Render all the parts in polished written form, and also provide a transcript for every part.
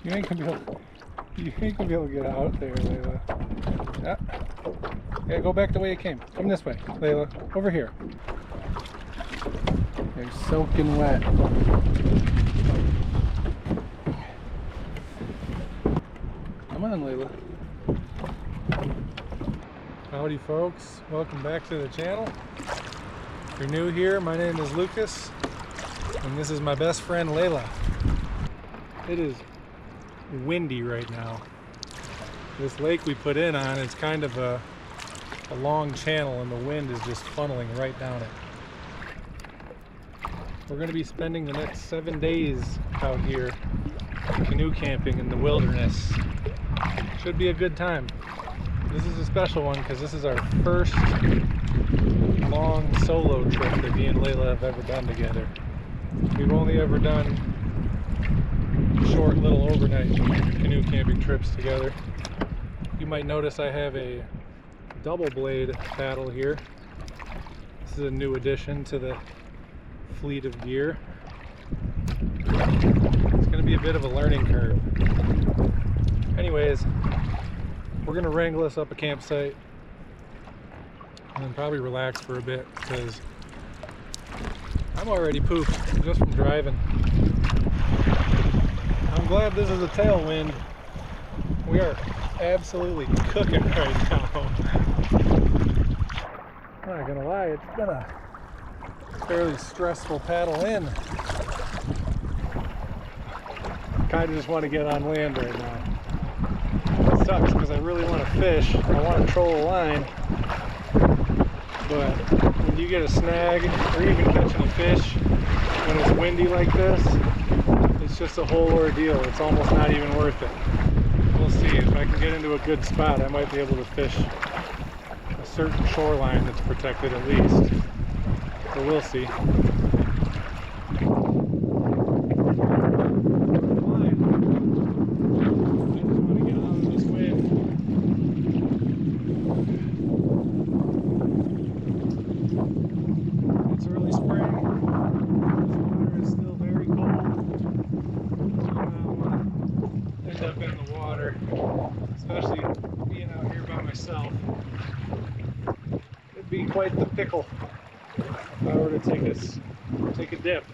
You ain't gonna be able to get out there, Layla. Yeah. Yeah, go back the way you came. Come this way, Layla. Over here. You're soaking wet. Come on, Layla. Howdy, folks. Welcome back to the channel. If you're new here, my name is Lucas, and this is my best friend, Layla. It is windy right now. This lake we put in on is kind of a long channel, and the wind is just funneling right down it. We're going to be spending the next 7 days out here canoe camping in the wilderness. Should be a good time. This is a special one because this is our first long solo trip that me and Layla have ever done together. We've only ever done short little overnight canoe camping trips together. You might notice I have a double blade paddle here. This is a new addition to the fleet of gear. It's going to be a bit of a learning curve. Anyways, we're going to wrangle us up a campsite and then probably relax for a bit because I'm already pooped just from driving. I'm glad this is a tailwind. We are absolutely cooking right now. I'm not gonna lie, it's been a fairly stressful paddle in. Kind of just want to get on land right now. It sucks because I really want to fish. I want to troll a line, but when you get a snag or even catching a fish when it's windy like this, it's just a whole ordeal. It's almost not even worth it. We'll see. If I can get into a good spot, I might be able to fish a certain shoreline that's protected at least. So we'll see. Especially being out here by myself. It'd be quite the pickle if I were to take a dip.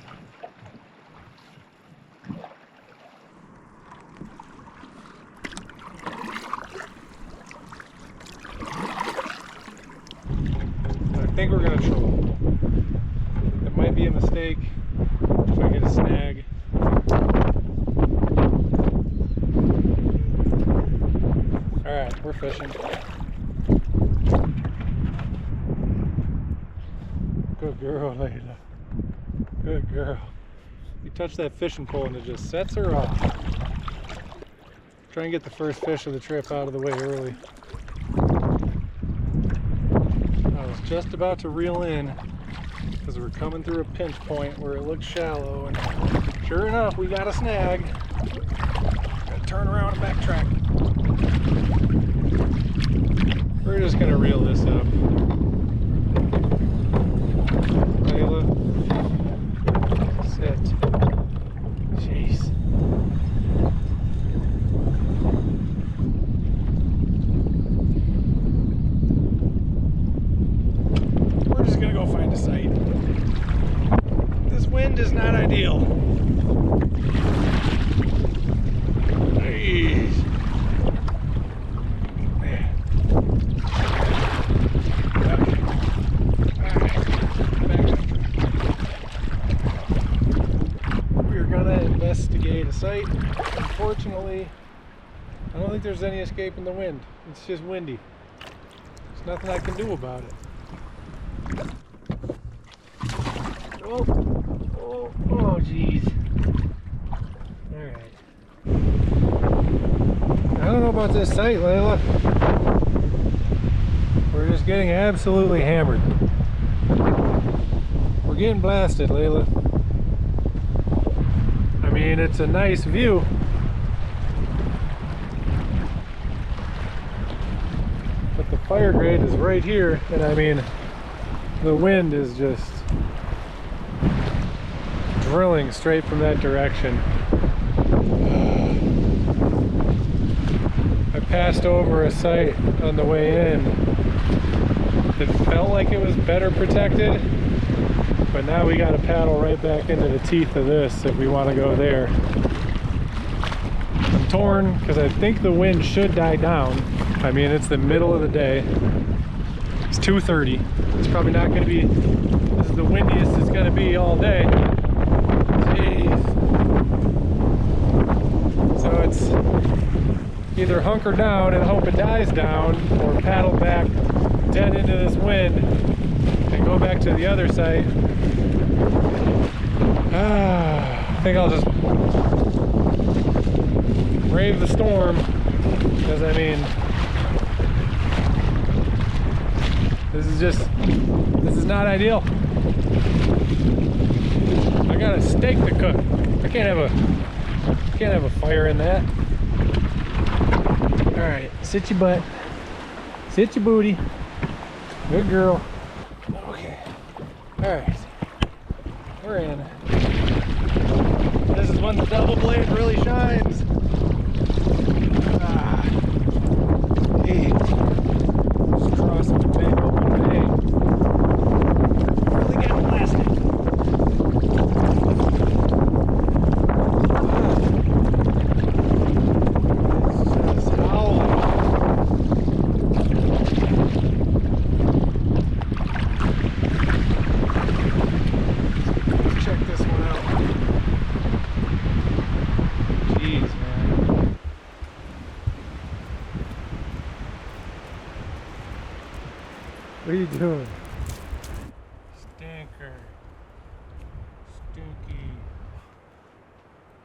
I think we're gonna troll. It might be a mistake if I get a snag. Alright, we're fishing. Good girl, Layla. Good girl. You touch that fishing pole and it just sets her off. Try and get the first fish of the trip out of the way early. I was just about to reel in because we're coming through a pinch point where it looks shallow, and sure enough, we got a snag. Gotta turn around and backtrack. We're just gonna reel this up. Layla, sit. Jeez. We're just gonna go find a site. This wind is not ideal. Jeez. Investigate a site. Unfortunately, I don't think there's any escape in the wind. It's just windy. There's nothing I can do about it. Oh, geez. Alright. I don't know about this site, Layla. We're just getting absolutely hammered. We're getting blasted, Layla. I mean, it's a nice view. But the fire grate is right here, and I mean, the wind is just drilling straight from that direction. passed over a site on the way in that felt like it was better protected, but now we got to paddle right back into the teeth of this if we want to go there. I'm torn because I think the wind should die down. I mean, it's the middle of the day. It's 2:30. It's probably not going to be, this is the windiest it's going to be all day. Jeez. So it's either hunker down and hope it dies down, or paddle back dead into this wind and go back to the other site. I think I'll just brave the storm, because I mean, this is not ideal. I got a steak to cook. I can't have a fire in that. All right, sit your butt, sit your booty, good girl. Okay, all right, we're in. This is when the double blade really shines. Hey, just crossing the big open bay. Really getting blasted. It's just howling. Check this one out. Jeez, man. What are you doing? Stinker. Stinky.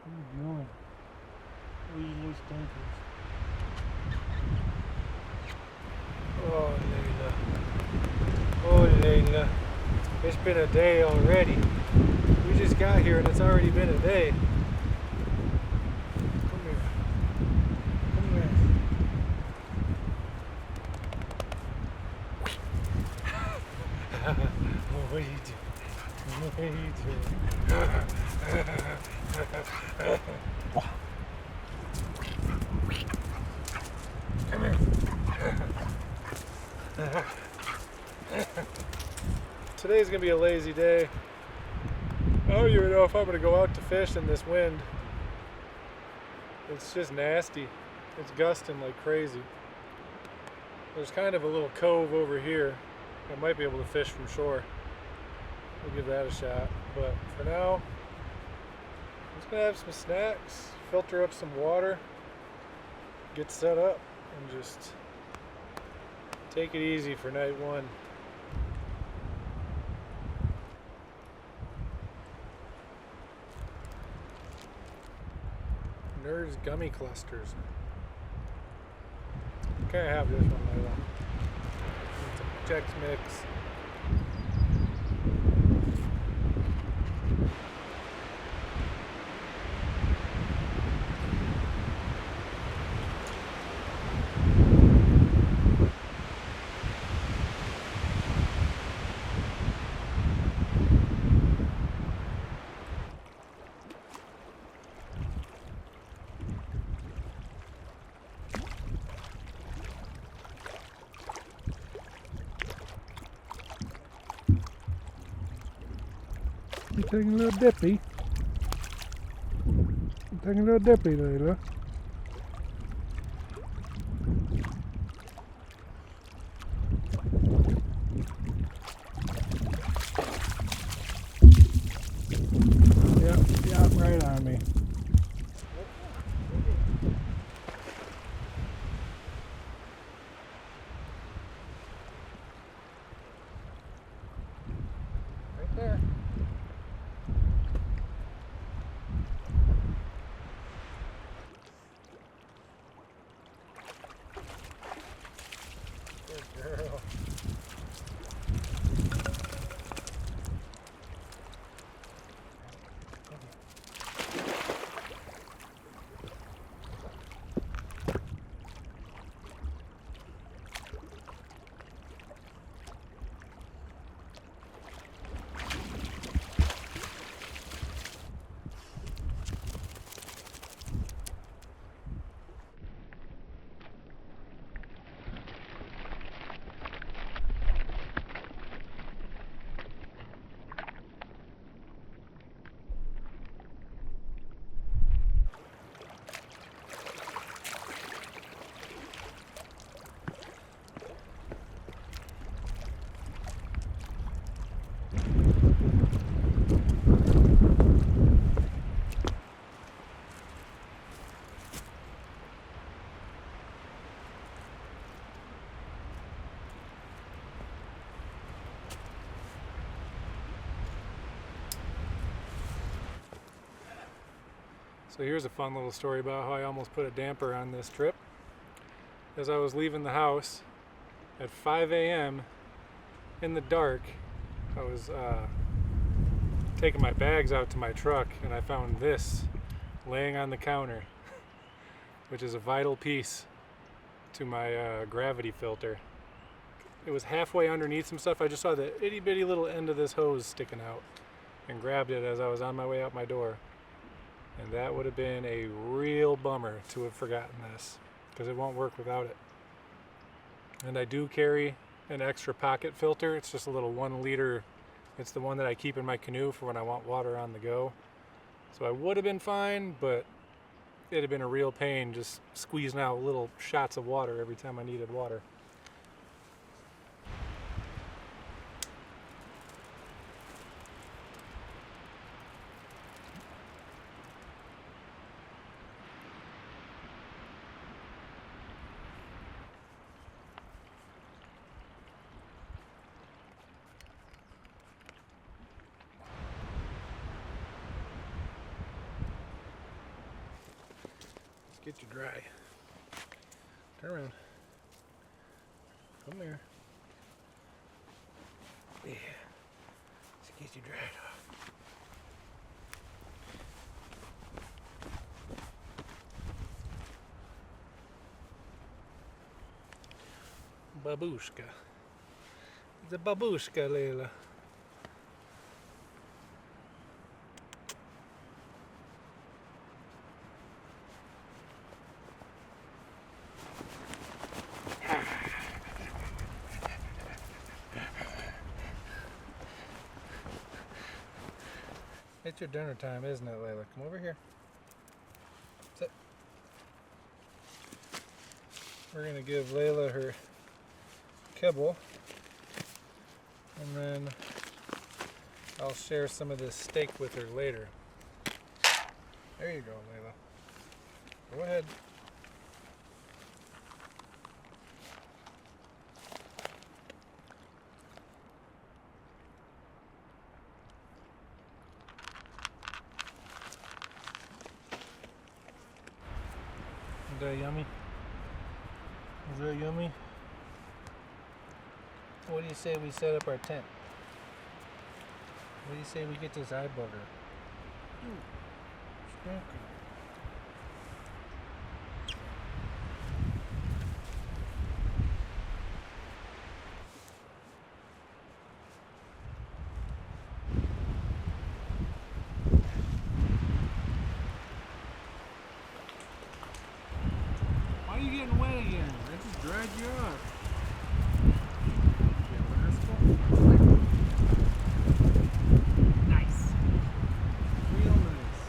What are you doing? What are you little stinkers? Oh, Layla. Oh, Layla. It's been a day already. We just got here and it's already been a day. Come here. Come here. What are you doing? What are you doing? Come here. Today's gonna be a lazy day. I don't even know if I'm gonna go out to fish in this wind. It's just nasty. It's gusting like crazy. There's kind of a little cove over here. I might be able to fish from shore. We'll give that a shot. But for now, I'm just gonna have some snacks, filter up some water, get set up, and just take it easy for night one. Nerd's gummy clusters. Can I have this one, Layla? It's a Chex Mix. You're taking a little dippy. You're taking a little dippy, Layla. Yep, right on me. Right there. So here's a fun little story about how I almost put a damper on this trip. As I was leaving the house at 5 a.m. in the dark, I was taking my bags out to my truck, and I found this laying on the counter, which is a vital piece to my gravity filter. It was halfway underneath some stuff. I just saw the itty bitty little end of this hose sticking out and grabbed it as I was on my way out my door. And that would have been a real bummer to have forgotten this, because it won't work without it. And I do carry an extra pocket filter. It's just a little 1 liter. It's the one that I keep in my canoe for when I want water on the go. So I would have been fine, but it'd have been a real pain just squeezing out little shots of water every time I needed water. Get you dry. Turn around. Come here. Yeah. Let's get you dried off. Babushka. The babushka, Layla. It's your dinner time, isn't it, Layla? Come over here. Sit. We're going to give Layla her kibble, and then I'll share some of this steak with her later. There you go, Layla. Go ahead. Is that yummy? Is that yummy? What do you say we set up our tent? What do you say we get this eye bugger? Ooh, why are you getting wet again? I just dragged you off. Nice. Real nice.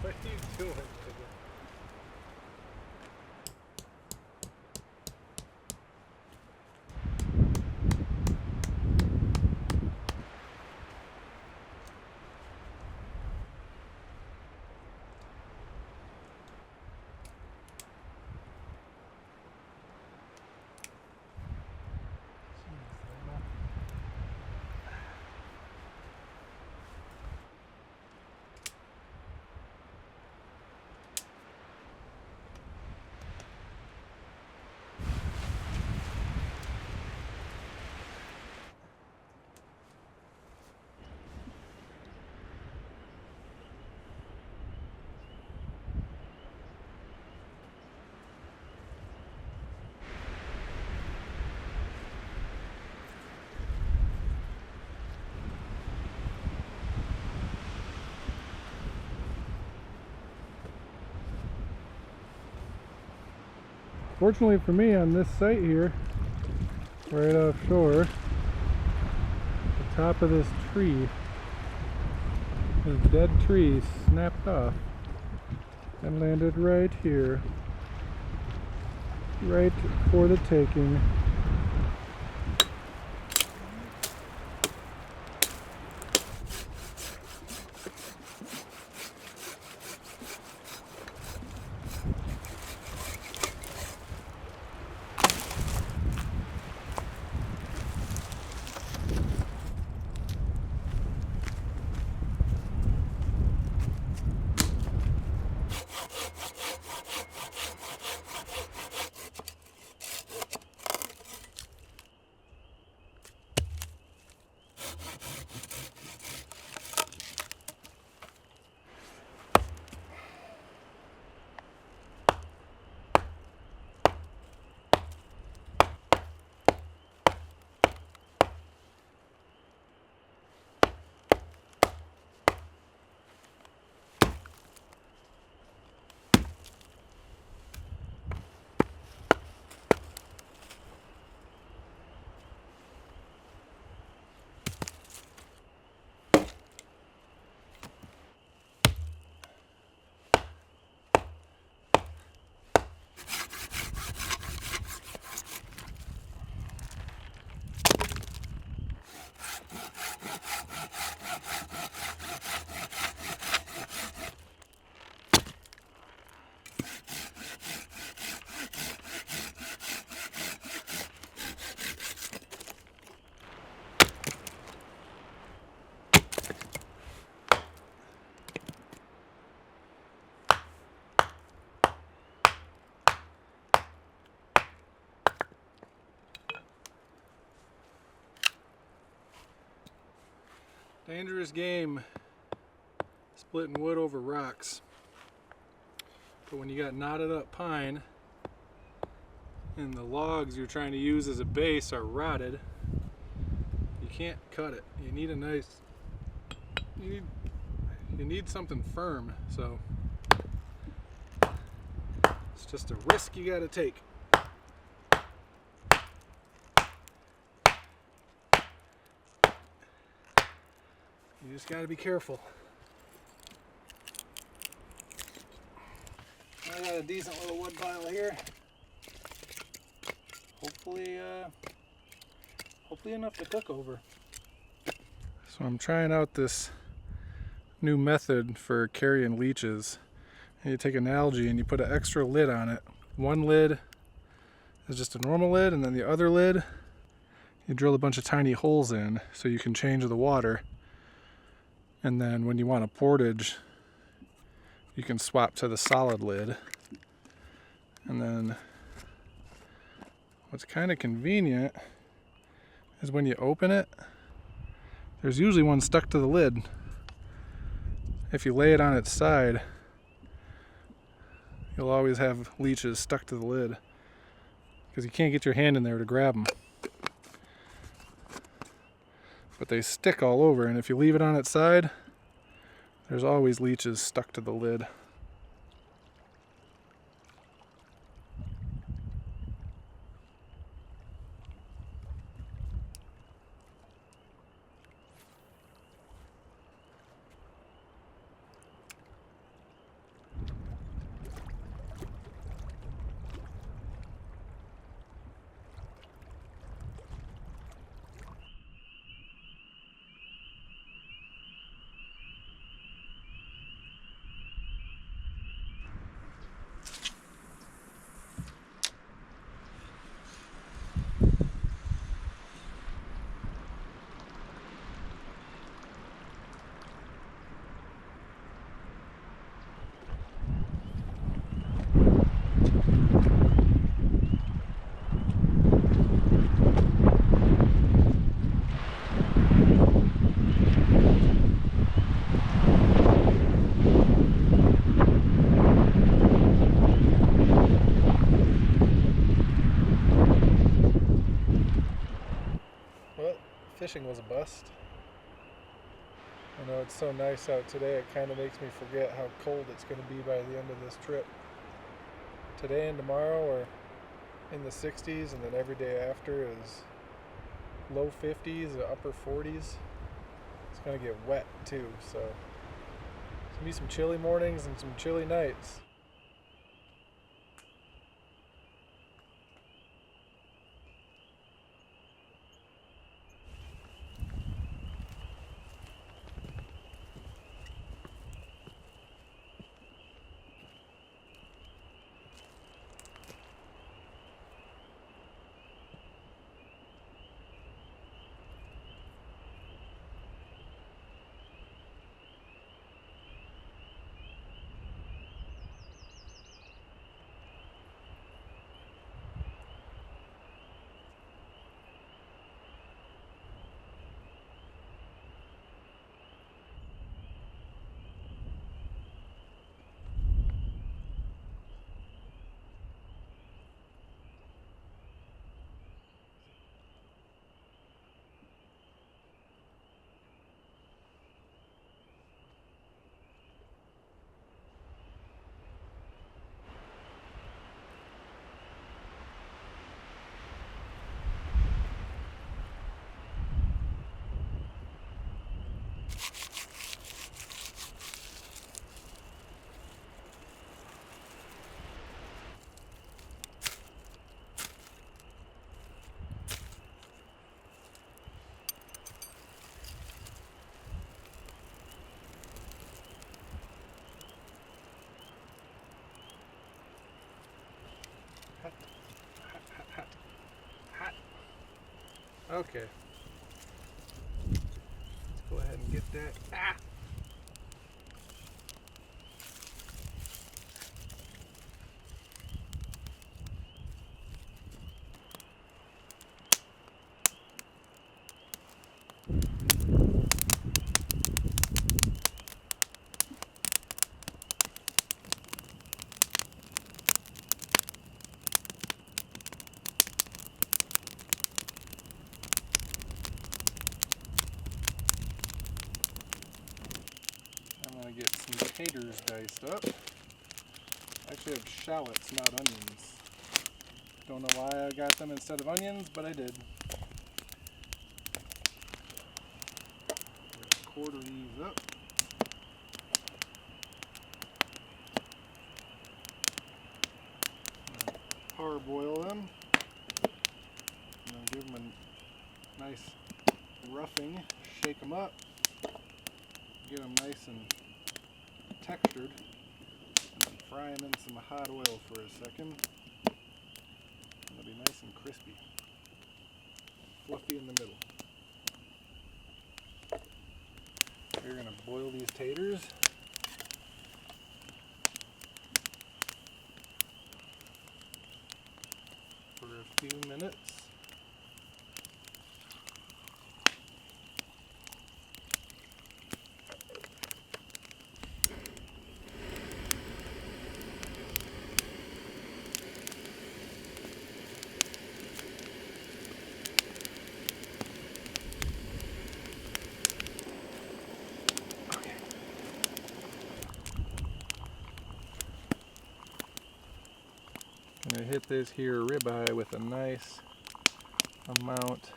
What are you doing? Fortunately for me, on this site here, right offshore, the top of this tree, this dead tree, snapped off and landed right here, right for the taking. Dangerous game, splitting wood over rocks. But when you got knotted up pine and the logs you're trying to use as a base are rotted, you can't cut it. You need a nice, you need something firm. So it's just a risk you gotta take. You just gotta be careful. I got a decent little wood pile here. Hopefully enough to cook over. So I'm trying out this new method for carrying leeches. And you take an algae and you put an extra lid on it. One lid is just a normal lid, and then the other lid you drill a bunch of tiny holes in so you can change the water. And then when you want a portage, you can swap to the solid lid. And then what's kind of convenient is when you open it, there's usually one stuck to the lid. If you lay it on its side, you'll always have leeches stuck to the lid because you can't get your hand in there to grab them. But they stick all over, and if you leave it on its side, there's always leeches stuck to the lid. Fishing was a bust. I know it's so nice out today, it kind of makes me forget how cold it's going to be by the end of this trip. Today and tomorrow are in the 60s, and then every day after is low 50s, upper 40s. It's going to get wet too, so it's going to be some chilly mornings and some chilly nights. Hot. Okay. Let's go ahead and get that. Ah! taters diced up. I actually have shallots, not onions. Don't know why I got them instead of onions, but I did. Quarter these up. Parboil them. And then give them a nice roughing. Shake them up. Get them nice and textured. And then fry them in some hot oil for a second. And they'll be nice and crispy. Fluffy in the middle. We're going to boil these taters. For a few minutes. Gonna hit this here ribeye with a nice amount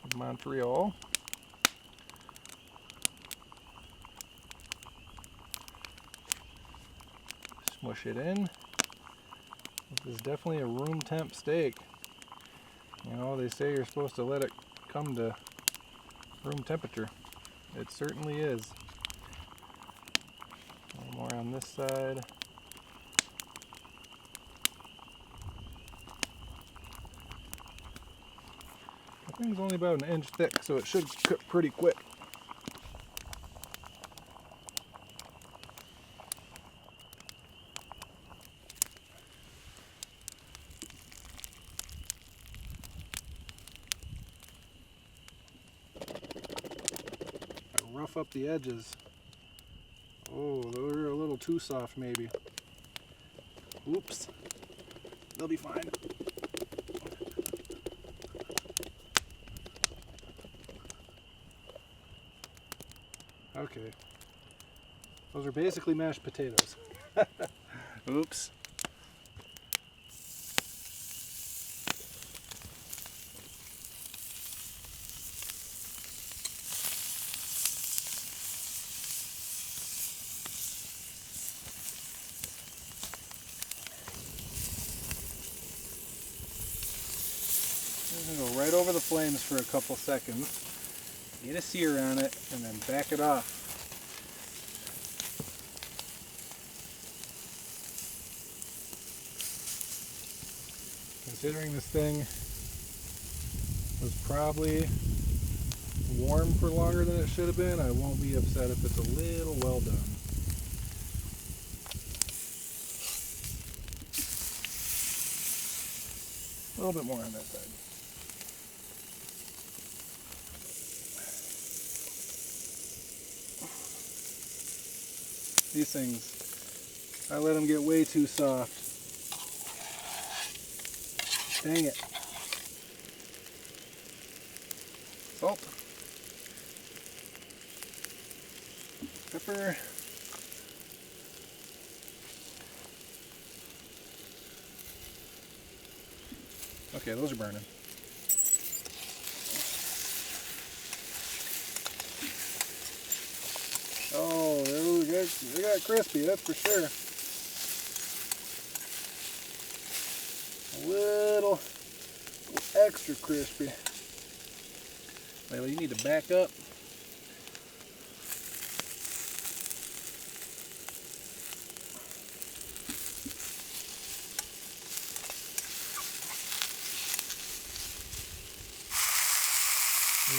of Montreal. Smush it in. This is definitely a room temp steak. You know, they say you're supposed to let it come to room temperature. It certainly is. A little more on this side. The thing's only about an inch thick, so it should cook pretty quick. Rough up the edges. Oh, they're a little too soft maybe. Oops. They'll be fine. Okay. Those are basically mashed potatoes. Oops. I'm going to go right over the flames for a couple seconds. Get a sear on it and then back it off. Considering this thing was probably warm for longer than it should have been, I won't be upset if it's a little well done. A little bit more on that side. These things, I let them get way too soft. Dang it. Salt. Pepper. Okay, those are burning. Oh, they got crispy, that's for sure. A little extra crispy. Layla, you need to back up.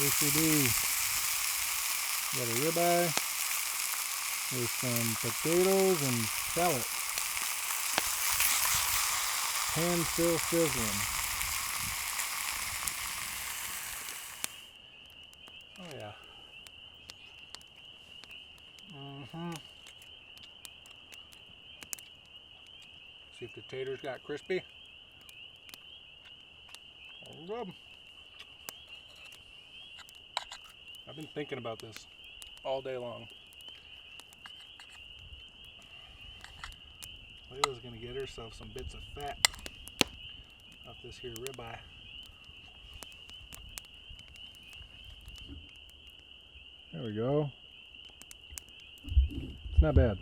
Yes, we do. Got a ribeye with some potatoes and shallots. Pan still sizzling. Oh yeah. See if the taters got crispy. Hold up. I've been thinking about this all day long. Layla's gonna get herself some bits of fat off this here ribeye. There we go. It's not bad.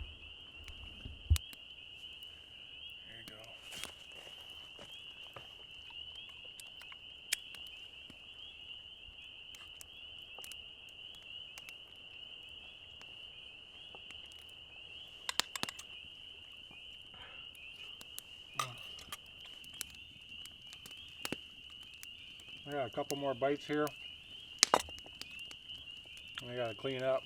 There you go. I got a couple more bites here. I gotta clean up.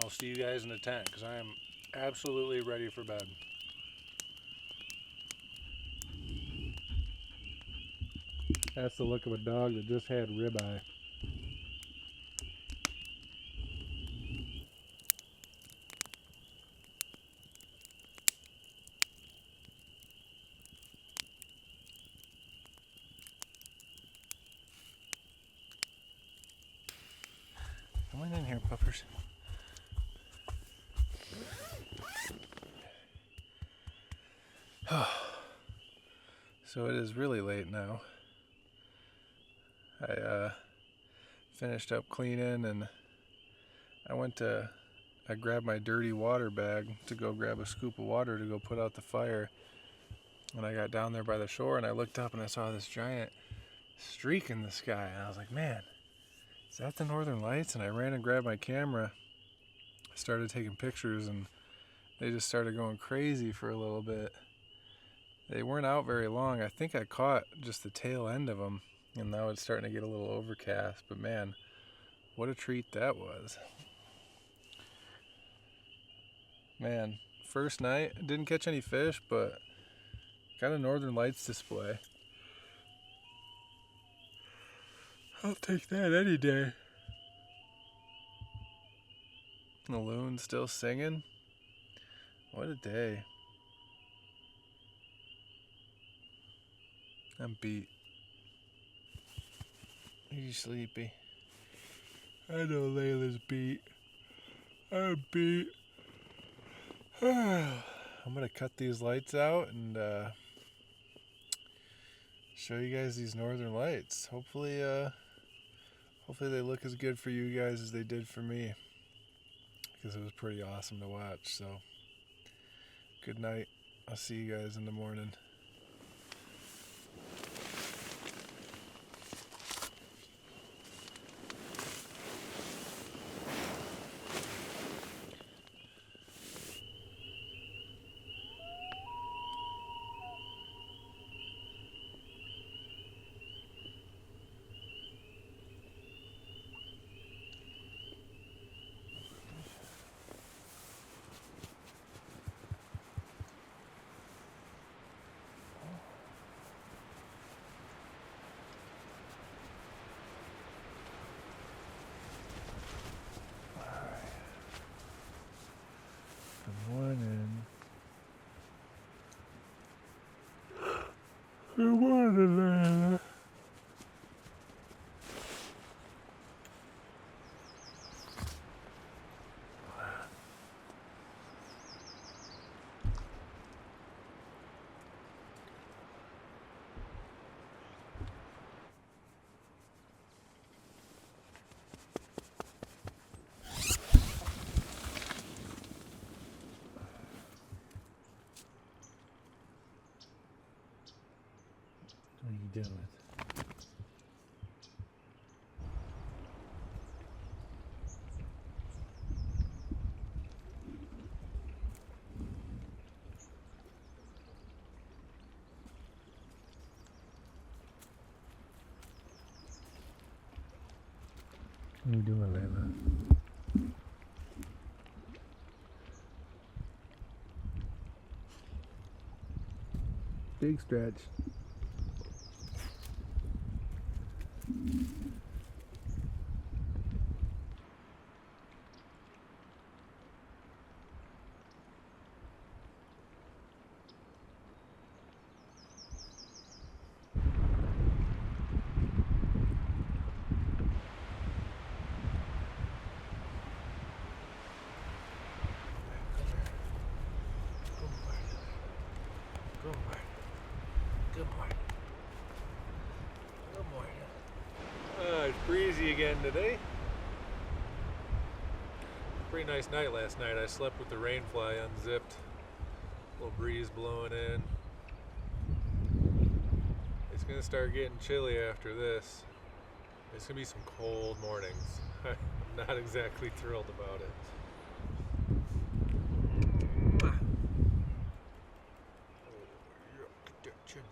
I'll see you guys in the tent because I am absolutely ready for bed. That's the look of a dog that just had ribeye. Come on in here, puppers. So it is really late now. I finished up cleaning and I grabbed my dirty water bag to go grab a scoop of water to go put out the fire. And I got down there by the shore and I looked up and I saw this giant streak in the sky. And I was like, man, is that the Northern Lights? And I ran and grabbed my camera, started taking pictures, and they just started going crazy for a little bit. They weren't out very long. I think I caught just the tail end of them, and now it's starting to get a little overcast. But man, what a treat that was. Man, first night, didn't catch any fish, but got a Northern Lights display. I'll take that any day. The loon's still singing. What a day. I'm beat. Are you sleepy? I know Layla's beat. I'm beat. I'm gonna cut these lights out and show you guys these Northern Lights. Hopefully they look as good for you guys as they did for me, because it was pretty awesome to watch. So good night. I'll see you guys in the morning. Good morning, Layla. What are you doing? What are you doing, Layla? Big stretch. breezy again today. Pretty nice night last night. I slept with the rain fly unzipped. A little breeze blowing in. It's gonna start getting chilly after this. It's gonna be some cold mornings. I'm not exactly thrilled about it. Oh, yeah, get that chin.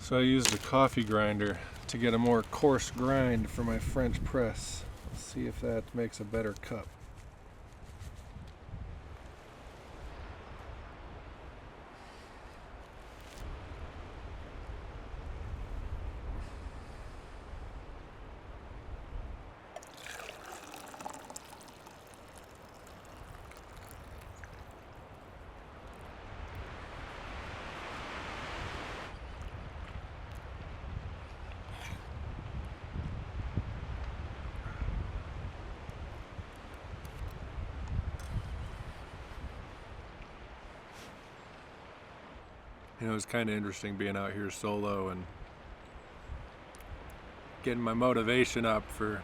So I used a coffee grinder to get a more coarse grind for my French press. Let's see if that makes a better cup. You know, it's kind of interesting being out here solo and getting my motivation up for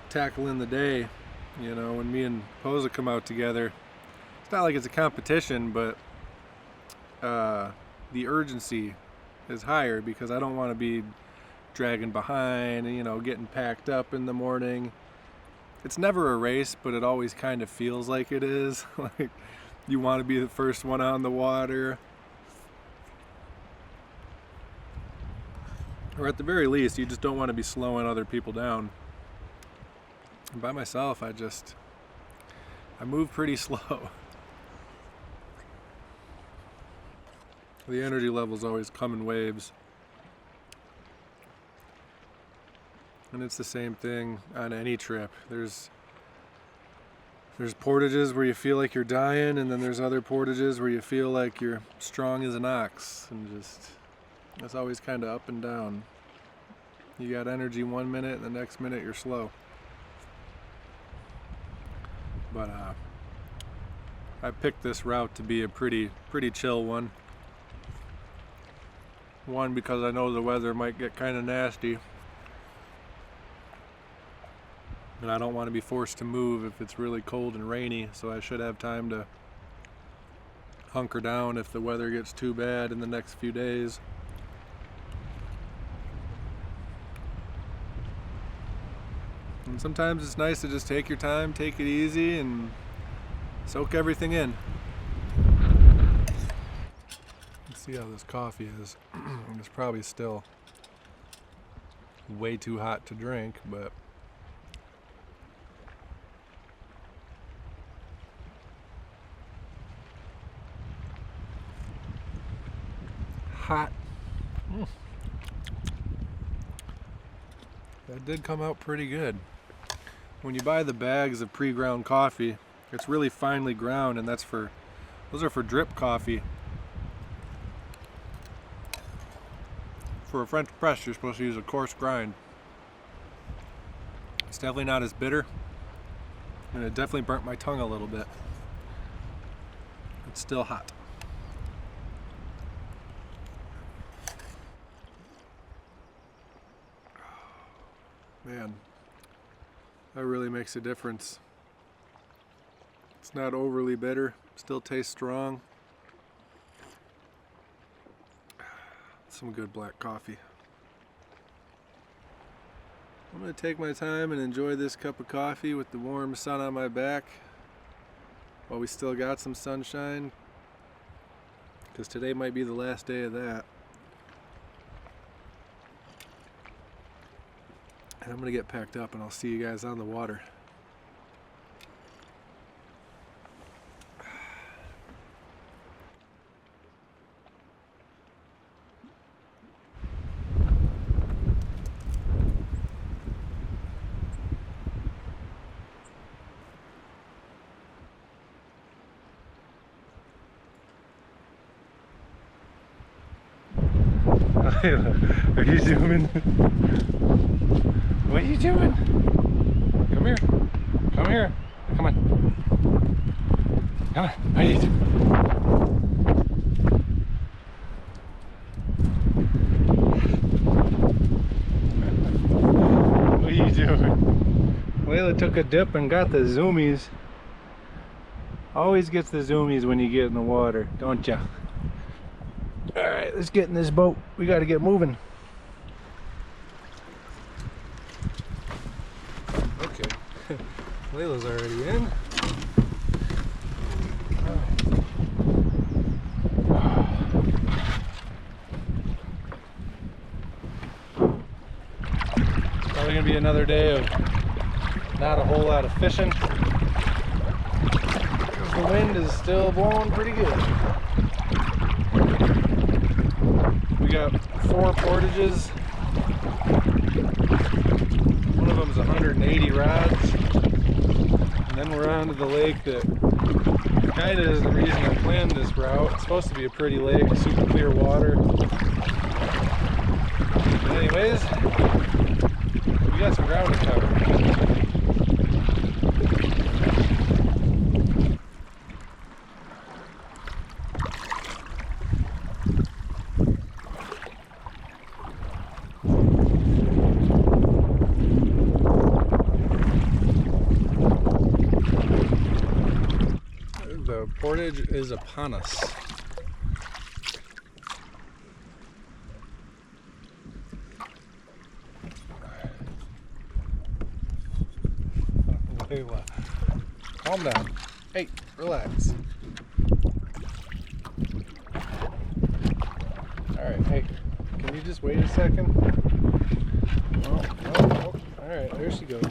tackling the day. You know, when me and Posa come out together, it's not like it's a competition, but the urgency is higher because I don't want to be dragging behind, you know, getting packed up in the morning. It's never a race, but it always kind of feels like it is. Like, you want to be the first one on the water. Or at the very least, you just don't want to be slowing other people down. And by myself, I move pretty slow. The energy levels always come in waves. And it's the same thing on any trip. There's portages where you feel like you're dying, and then there's other portages where you feel like you're strong as an ox, and just, it's always kind of up and down. You got energy one minute, and the next minute you're slow. But I picked this route to be a pretty chill one. One, because I know the weather might get kind of nasty. And I don't want to be forced to move if it's really cold and rainy, so I should have time to hunker down if the weather gets too bad in the next few days. And sometimes it's nice to just take your time, take it easy, and soak everything in. Let's see how this coffee is. It's probably still way too hot to drink, but hot. That did come out pretty good. When you buy the bags of pre-ground coffee, it's really finely ground, and those are for drip coffee. For a French press, you're supposed to use a coarse grind. It's definitely not as bitter, and it definitely burnt my tongue a little bit. It's still hot. Man, that really makes a difference. It's not overly bitter, still tastes strong. Some good black coffee. I'm going to take my time and enjoy this cup of coffee with the warm sun on my back while we still got some sunshine, because today might be the last day of that. And I'm gonna get packed up and I'll see you guys on the water. Layla, are you zooming? What are you doing? Come here. Come here. Come on. Come on. What are you doing? What are you doing? Layla took a dip and got the zoomies. Always gets the zoomies when you get in the water, don't ya? Alright, let's get in this boat. We gotta get moving. Okay. Layla's already in. It's probably gonna be another day of not a whole lot of fishing. The wind is still blowing pretty good. We got 4 portages. One of them is 180 rods. And then we're on to the lake that kind of is the reason I planned this route. It's supposed to be a pretty lake, super clear water. But anyways, we got some ground to cover. The portage is upon us. Layla, calm down. Hey, relax. Alright, hey, can you just wait a second? Oh. Alright, there she goes.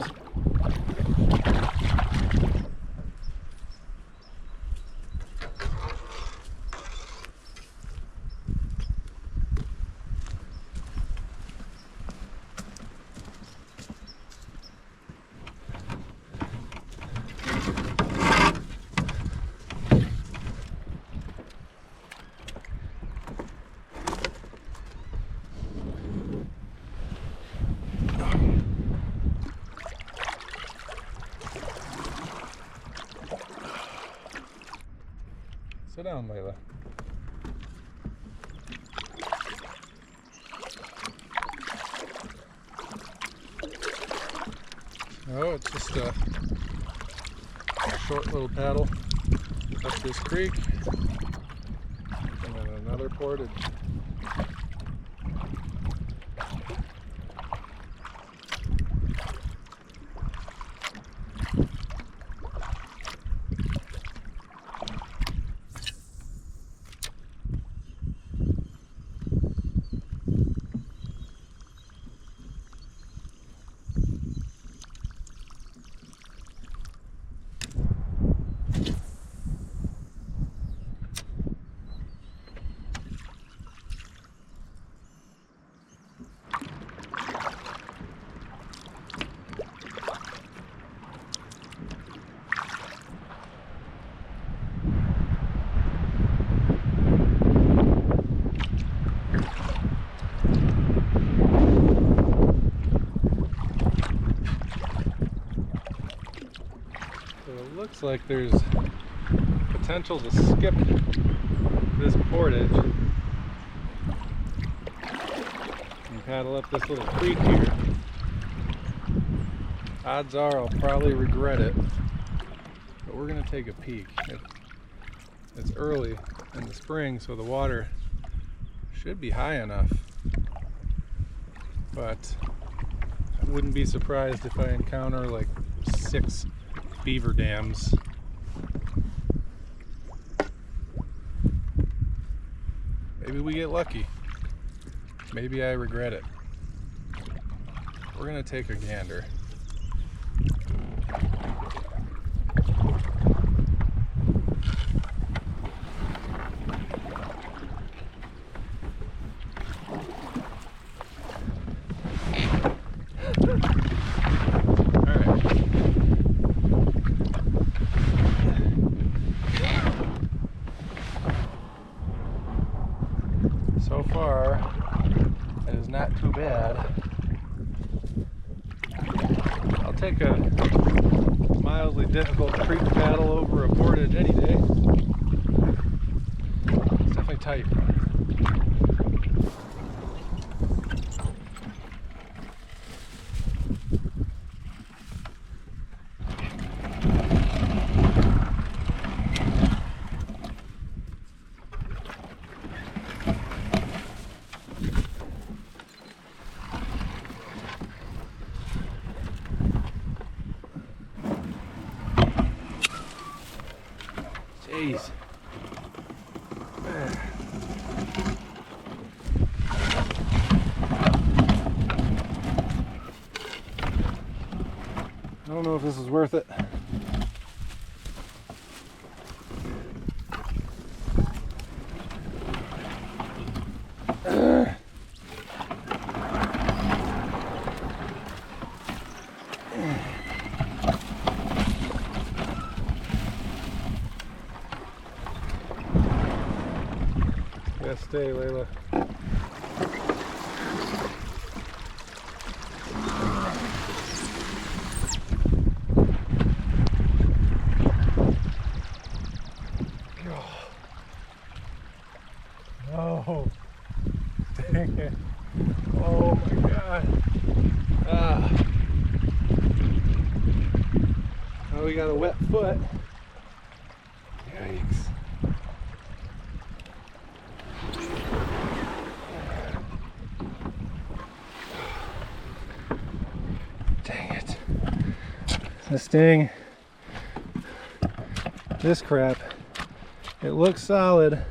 Sit down, Layla. Oh, it's just a short little paddle up this creek, and then another portage. Looks like there's potential to skip this portage and paddle up this little creek here. Odds are I'll probably regret it, but we're gonna take a peek. It's early in the spring, so the water should be high enough, but I wouldn't be surprised if I encounter like 6 beaver dams. Maybe we get lucky. Maybe I regret it. we're gonna take a gander. So far, it is not too bad. I'll take a mildly difficult creek paddle over a portage any day. It's definitely tight. Jeez. I don't know if this is worth it. Yeah, stay, Layla. Oh, dang it. Oh my God. Ah. Oh, we got a wet foot. Yikes. Dang it. This thing, this crap, it looks solid.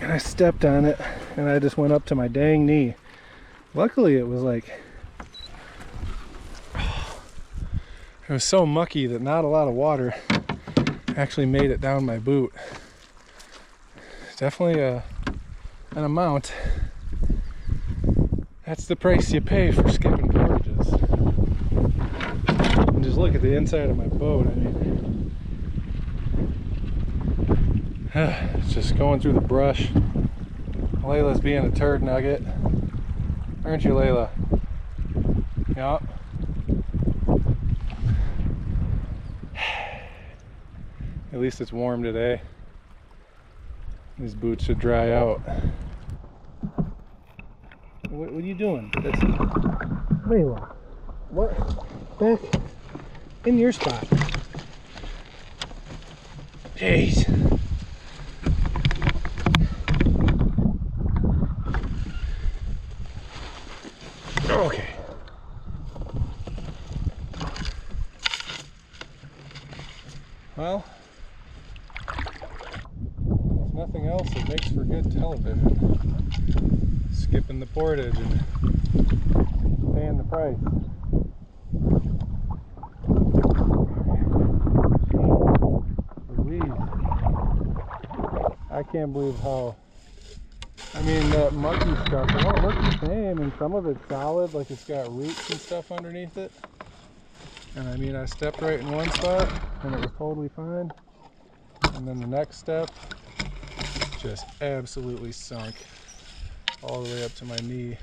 And I stepped on it and I just went up to my dang knee. Luckily it was like, it was so mucky that not a lot of water actually made it down my boot. Definitely an amount. That's the price you pay for skipping portages. And just look at the inside of my boat. I mean, it's just going through the brush. Layla's being a turd nugget. Aren't you, Layla? Yeah. At least it's warm today. These boots should dry out. What are you doing? That's Layla. What? Back in your spot. Jeez. Okay. Well, if nothing else, it makes for good television. Skipping the portage and paying the price. I can't believe how, I mean, that mucky stuff, it all looks the same, and some of it's solid, like it's got roots and stuff underneath it. And I mean, I stepped right in one spot and it was totally fine. And then the next step just absolutely sunk all the way up to my knee.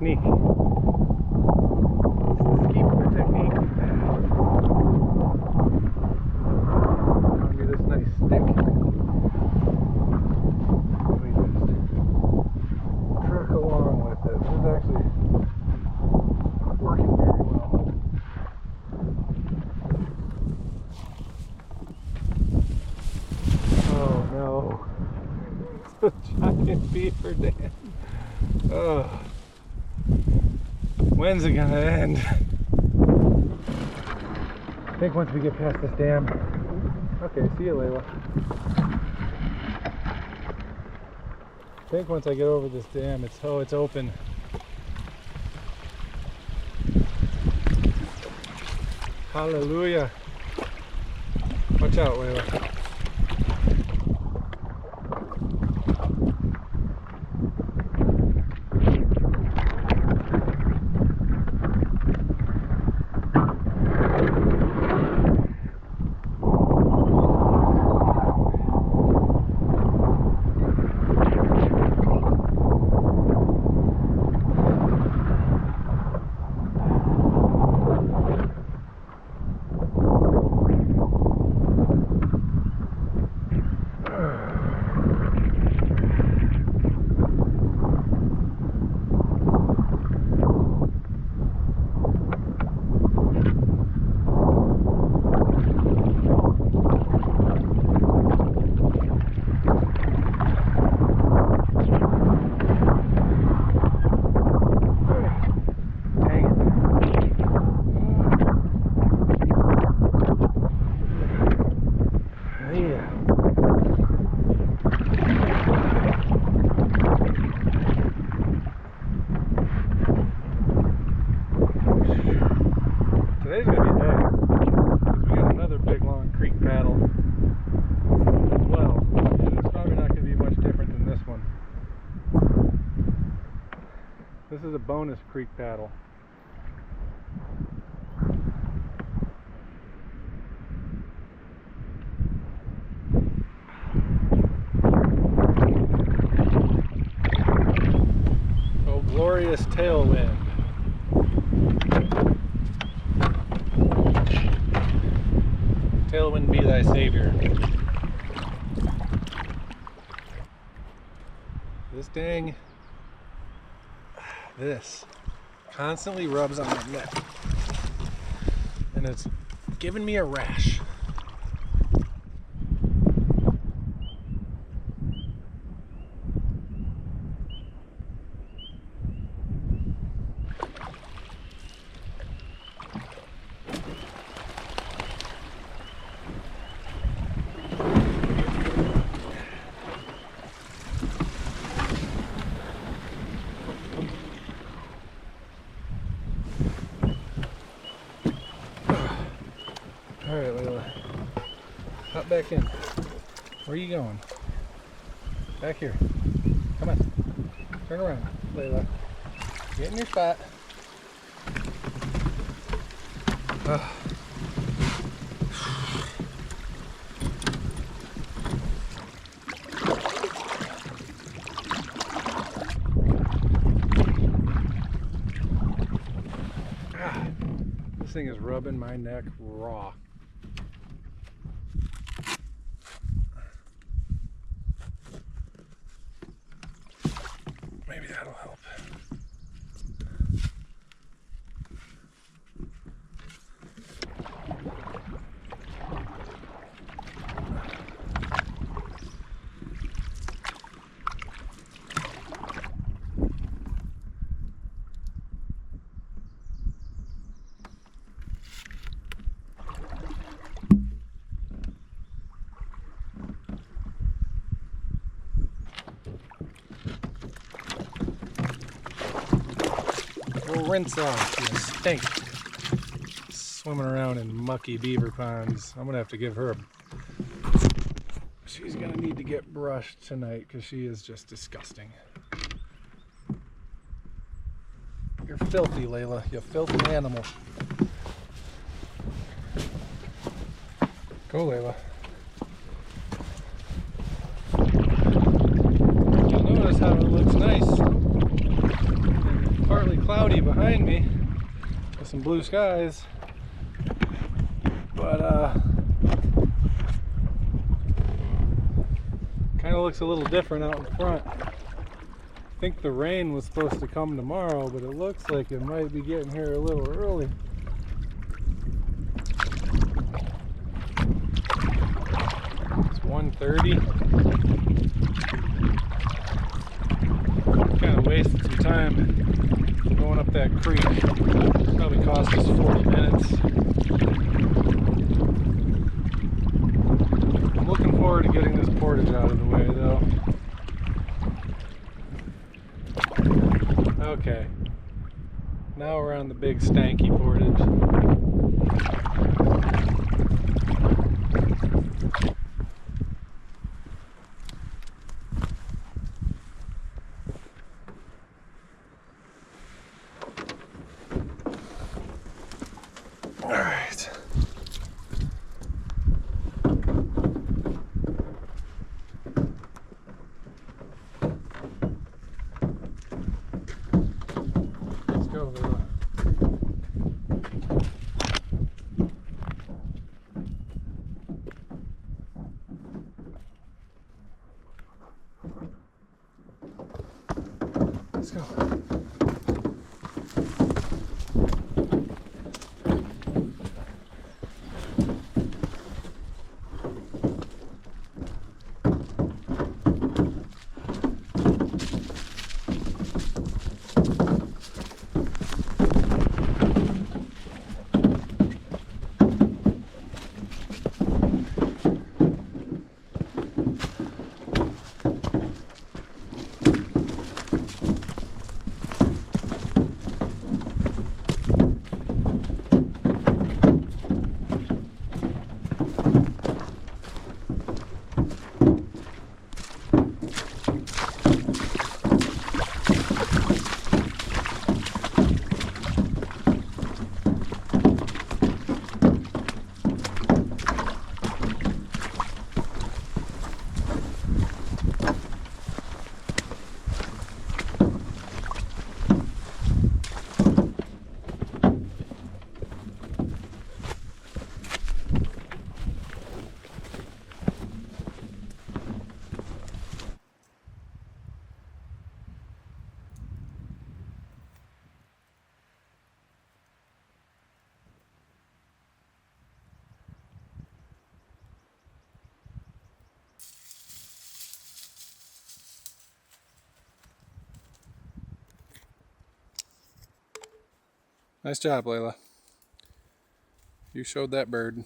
technique. It's the skeeper technique. I'll get this nice stick. We just truck along with it. This is actually working very well. Oh no. It's a giant beaver dam. Oh. When's it gonna end? I think once we get past this dam. Okay, see you, Layla. I think once I get over this dam, it's open. Hallelujah. Watch out, Layla. Today's gonna be a day, because we got another big long creek paddle as well, and it's probably not gonna be much different than this one. This is a bonus creek paddle. Oh, glorious tailwind. Tailwind be thy savior. This constantly rubs on my neck, and it's giving me a rash. All right, Layla, hop back in. Where are you going? Back here. Come on. Turn around, Layla. Get in your spot. This thing is rubbing my neck raw. Maybe that'll help. We'll rinse off, you stink. Swimming around in mucky beaver ponds. I'm gonna have to give her a... She's gonna need to get brushed tonight because she is just disgusting. You're filthy, Layla. You filthy animal. Go, Layla. You'll notice how it looks nice and partly some blue skies, but kind of looks a little different out in front. I think the rain was supposed to come tomorrow, but it looks like it might be getting here a little early. It's 1:30. Kind of wasted some time going up that creek. Probably cost us 40 minutes. I'm looking forward to getting this portage out of the way though. Okay, now we're on the big stanky portage. All right. Let's go, Layla. Let's go. Nice job, Layla. You showed that bird.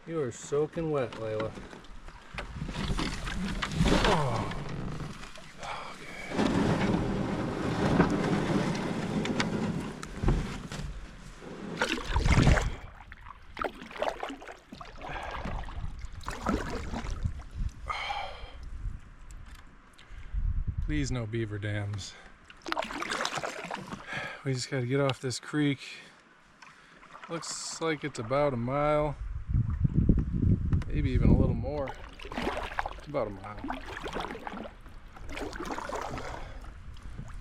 You are soaking wet, Layla. Oh. Please no beaver dams. We just gotta get off this creek. Looks like it's about a mile. Maybe even a little more. It's about a mile.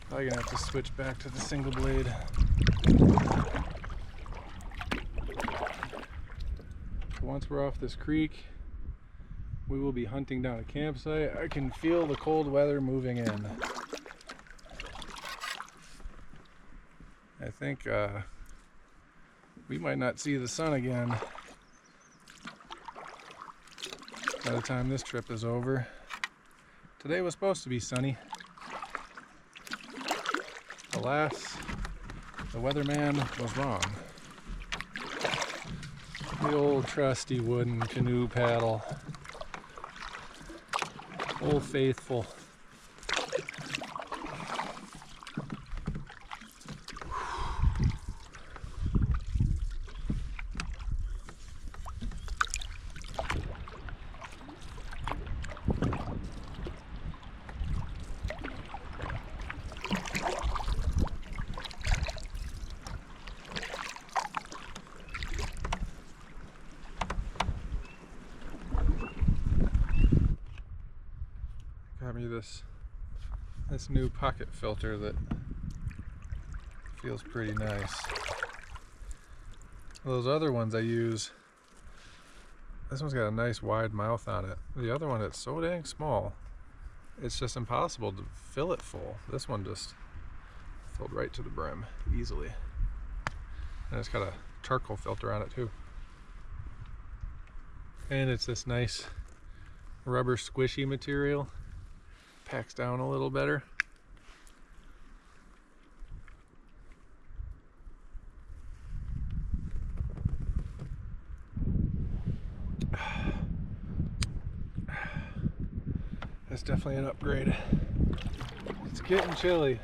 Probably gonna have to switch back to the single blade. Once we're off this creek, we will be hunting down a campsite. I can feel the cold weather moving in. I think we might not see the sun again by the time this trip is over. Today was supposed to be sunny. Alas, The weatherman was wrong. The old trusty wooden canoe paddle. Old Faithful. Got me this new pocket filter that feels pretty nice. Those other ones I use, this one's got a nice wide mouth on it. The other one, it's so dang small, it's just impossible to fill it full. This one just filled right to the brim easily. And it's got a charcoal filter on it too. And it's this nice rubber squishy material. Packs down a little better. That's definitely an upgrade. It's getting chilly.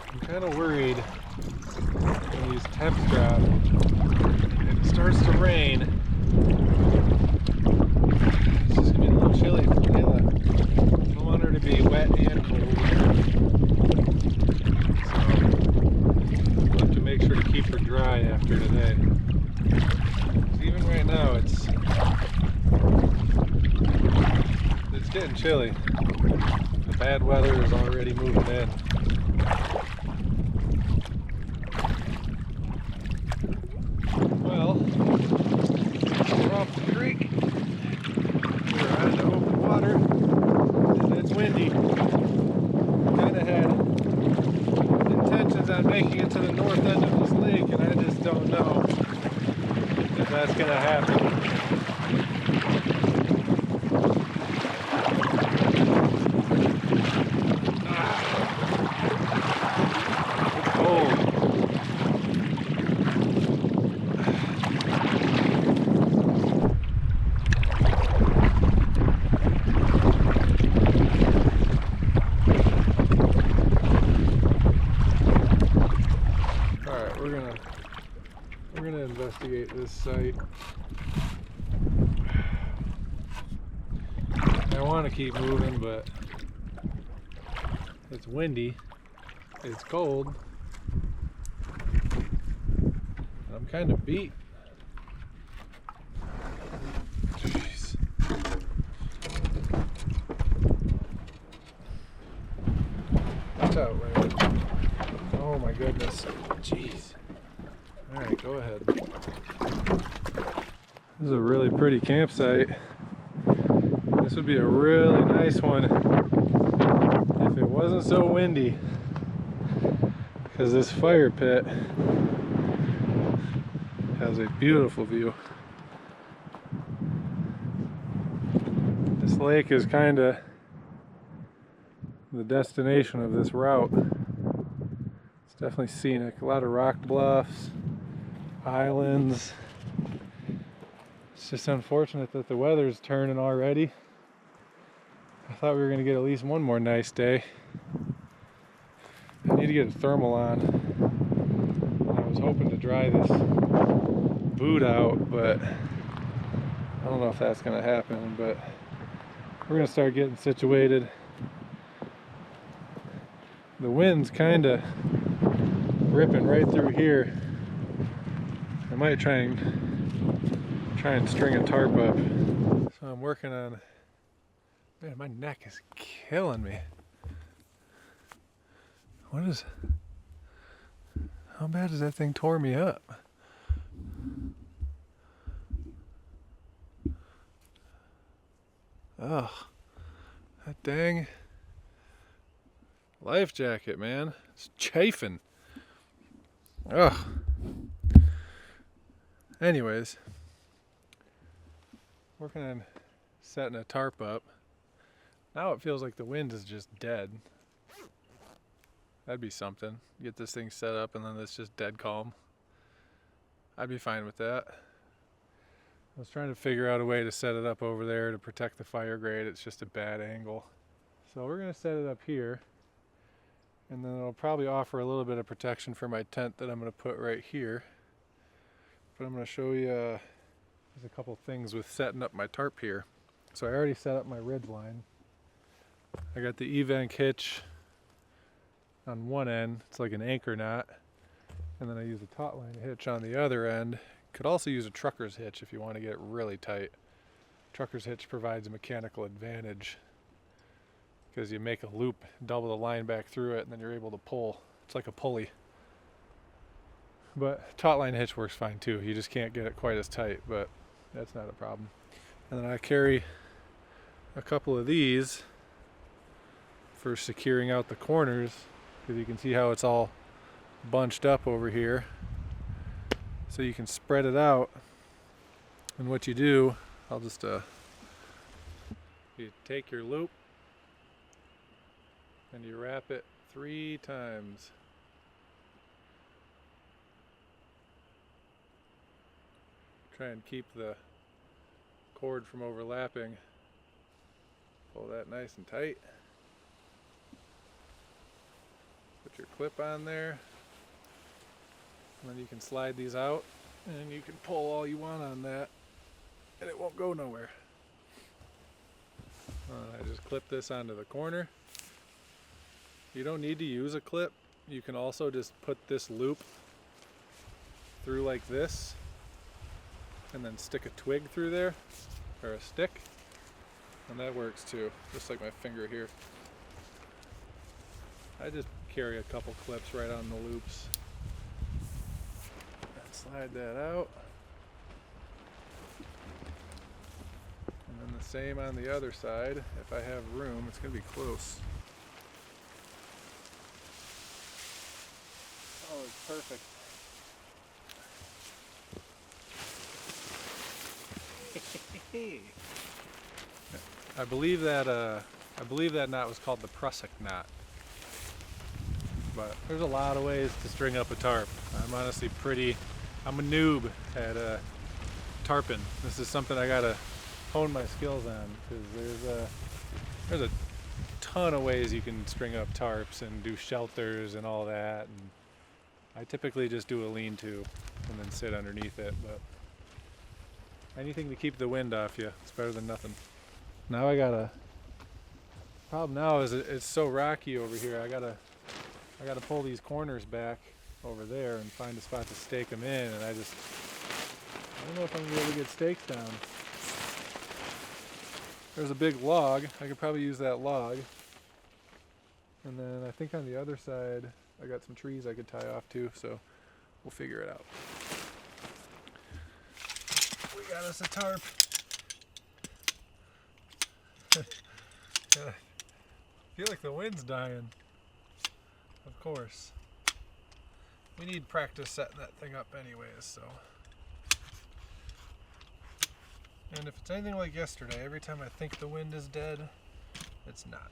I'm kind of worried when these temps drop and it starts to rain. It's just gonna be a little chilly for Layla. I don't want her to be wet and cold. So we'll have to make sure to keep her dry after today. Even right now it's getting chilly. The bad weather is already moving in. Well, we're off the creek. We're out into open water, and it's windy. Kind of had intentions on making it to the north end of this lake, and I just don't know if that's going to happen. We're gonna investigate this site. I want to keep moving, but it's windy, it's cold, and I'm kind of beat. Jeez. Watch out, Layla. Oh my goodness. Jeez. Alright, go ahead. This is a really pretty campsite. This would be a really nice one if it wasn't so windy, because this fire pit has a beautiful view. This lake is kind of the destination of this route. It's definitely scenic. A lot of rock bluffs, islands. It's just unfortunate that the weather's turning already. I thought we were going to get at least one more nice day. I need to get a thermal on. I was hoping to dry this boot out, but I don't know if that's going to happen, but we're going to start getting situated. The wind's kind of ripping right through here. I might try and string a tarp up. So I'm working on, man, my neck is killing me. How bad has that thing tore me up? Ugh, that dang life jacket, man. It's chafing. Ugh. Anyways, working on setting a tarp up. Now it feels like the wind is just dead. That'd be something. Get this thing set up and then it's just dead calm. I'd be fine with that. I was trying to figure out a way to set it up over there to protect the fire grate. It's just a bad angle. So we're gonna set it up here, and then it'll probably offer a little bit of protection for my tent that I'm gonna put right here. But I'm gonna show you, there's a couple things with setting up my tarp here. So I already set up my ridge line. I got the E-Vent hitch on one end. It's like an anchor knot. And then I use a taut line hitch on the other end. Could also use a trucker's hitch if you want to get really tight. Trucker's hitch provides a mechanical advantage because you make a loop, double the line back through it, and then you're able to pull. It's like a pulley. But taut line hitch works fine too. You just can't get it quite as tight, but that's not a problem. And then I carry a couple of these for securing out the corners, because you can see how it's all bunched up over here. So you can spread it out, and what you do, I'll just you take your loop and you wrap it 3 times. Try and keep the cord from overlapping. Pull that nice and tight. Put your clip on there. And then you can slide these out, and you can pull all you want on that, and it won't go nowhere. I just clip this onto the corner. You don't need to use a clip. You can also just put this loop through like this, and then stick a twig through there, or a stick, and that works too, just like my finger here. I just carry a couple clips right on the loops. Slide that out, and then the same on the other side. If I have room, it's going to be close. Oh, it's perfect. I believe that knot was called the prusik knot. But there's a lot of ways to string up a tarp. I'm honestly I'm a noob at tarping. This is something I gotta hone my skills on, because there's a ton of ways you can string up tarps and do shelters and all that. And I typically just do a lean-to and then sit underneath it. But anything to keep the wind off you, it's better than nothing. Now problem now is it's so rocky over here. I gotta pull these corners back over there and find a spot to stake them in, and I don't know if I'm gonna be able to get stakes down. There's a big log. I could probably use that log. And then I think on the other side I got some trees I could tie off too, so we'll figure it out. We got us a tarp. I feel like the wind's dying. Of course. We need practice setting that thing up anyways, so. And if it's anything like yesterday, every time I think the wind is dead, it's not.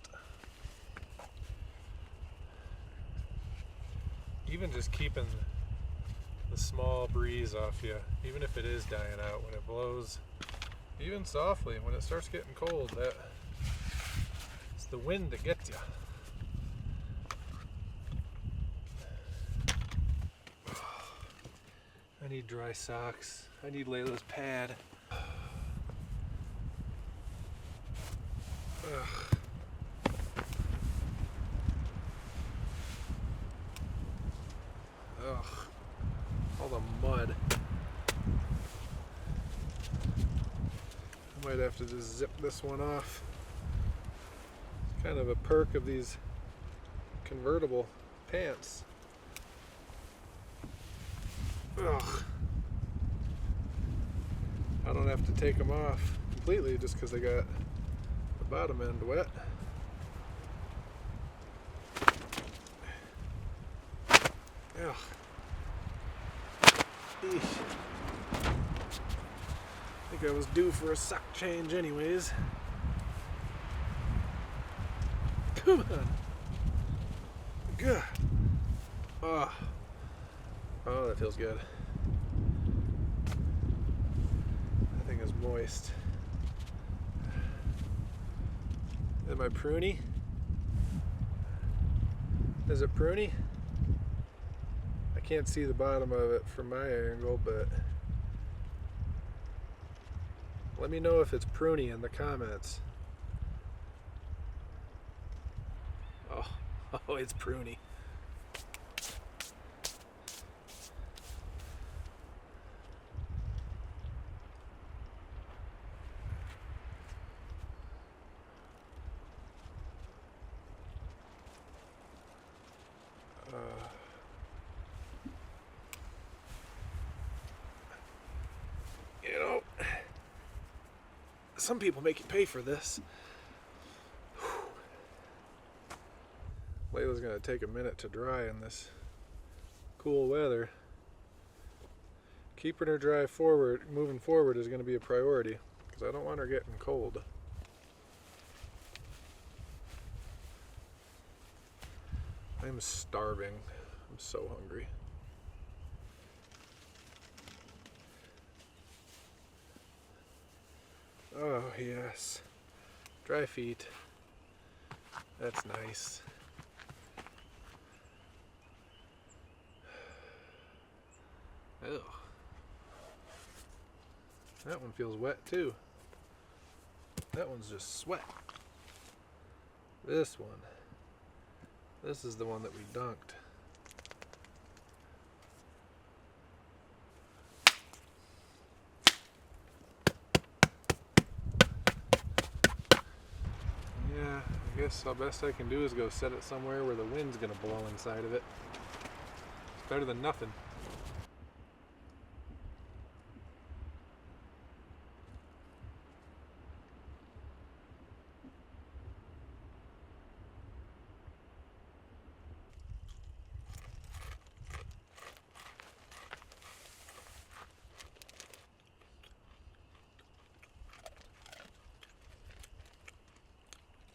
Even just keeping the small breeze off you, even if it is dying out, when it blows, even softly, when it starts getting cold, it's the wind that gets you. I need dry socks. I need Layla's pad. Ugh. Ugh. All the mud. I might have to just zip this one off. It's kind of a perk of these convertible pants. Ugh. I don't have to take them off completely just because they got the bottom end wet. Ugh. Eesh. I think I was due for a sock change anyways. Come on. Good. Oh, oh, that feels good. That thing is moist. Am I pruny? Is it pruny? I can't see the bottom of it from my angle, but let me know if it's pruny in the comments. Oh, oh, it's pruny. You know, some people make you pay for this. Layla's gonna take a minute to dry in this cool weather. Keeping her dry forward, moving forward is gonna be a priority because I don't want her getting cold. I'm starving. I'm so hungry. Oh, yes. Dry feet. That's nice. Ew. That one feels wet too. That one's just sweat. This one. This is the one that we dunked. Yeah, I guess the best I can do is go set it somewhere where the wind's gonna blow inside of it. It's better than nothing.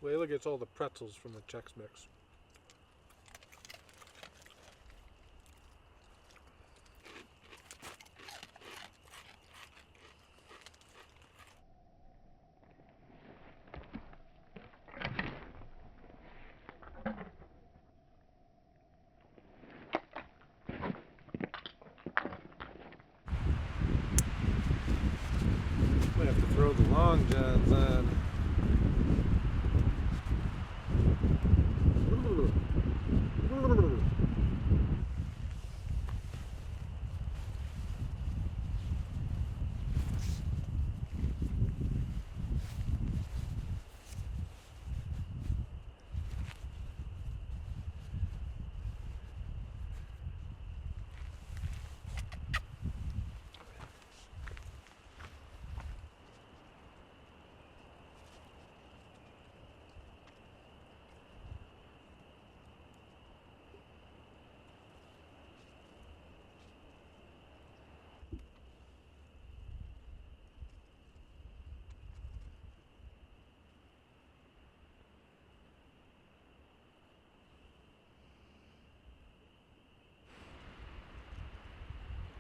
Layla gets all the pretzels from the Chex Mix. Might have to throw the long johns on.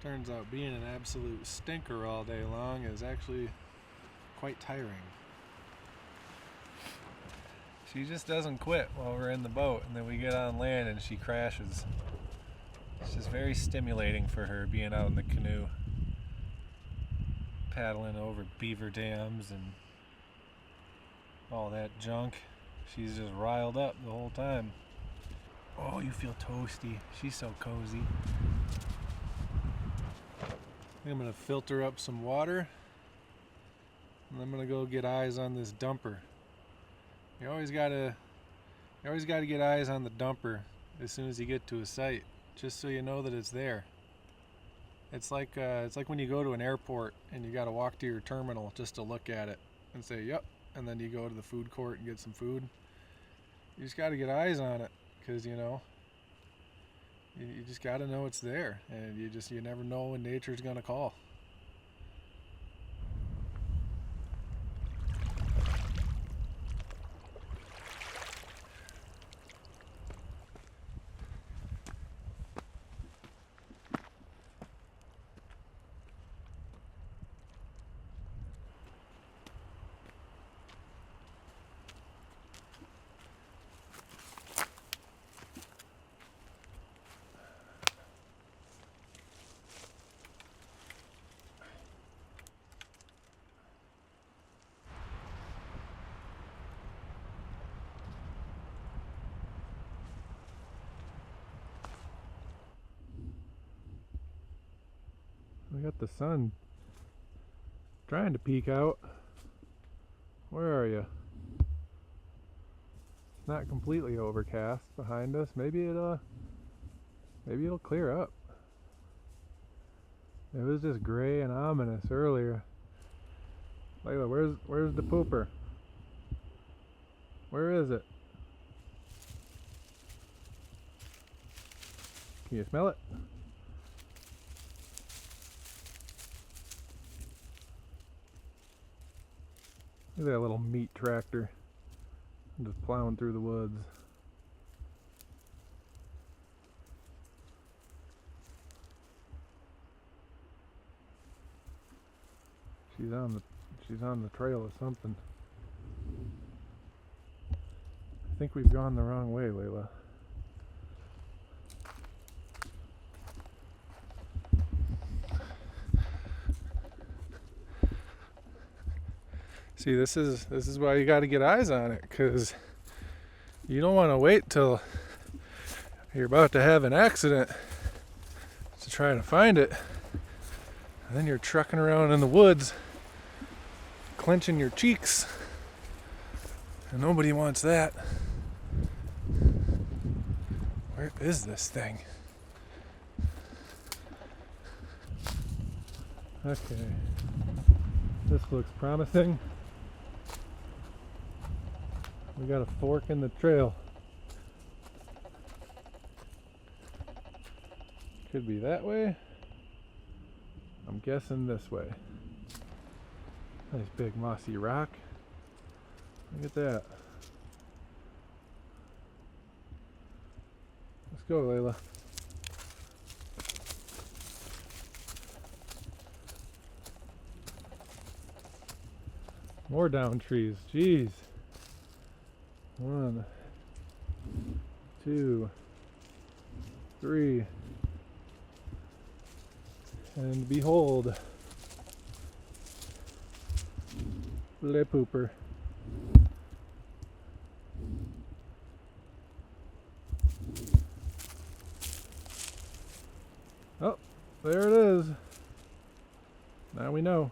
Turns out being an absolute stinker all day long is actually quite tiring. She just doesn't quit while we're in the boat, and then we get on land and she crashes. It's just very stimulating for her being out in the canoe, paddling over beaver dams and all that junk. She's just riled up the whole time. Oh, you feel toasty. She's so cozy. I'm gonna filter up some water, and I'm gonna go get eyes on this dumper. You always gotta get eyes on the dumper as soon as you get to a site, just so you know that it's there. It's like when you go to an airport and you gotta walk to your terminal just to look at it and say yep, and then you go to the food court and get some food. You just gotta get eyes on it, because you just gotta know it's there, and you never know when nature's gonna call. We got the sun trying to peek out. Where are you? It's not completely overcast behind us. Maybe it'll clear up. It was just gray and ominous earlier. Layla, where's the pooper? Where is it? Can you smell it? Look at that little meat tractor. I'm just plowing through the woods. She's on the trail of something. I think we've gone the wrong way, Layla. See, this is why you got to get eyes on it, because you don't want to wait till you're about to have an accident to try to find it. And then you're trucking around in the woods, clenching your cheeks, and nobody wants that. Where is this thing? Okay, this looks promising. We got a fork in the trail. Could be that way. I'm guessing this way. Nice big mossy rock. Look at that. Let's go, Layla. More down trees. Jeez. 1, 2, 3. And behold, Le Pooper. Oh, there it is. Now we know.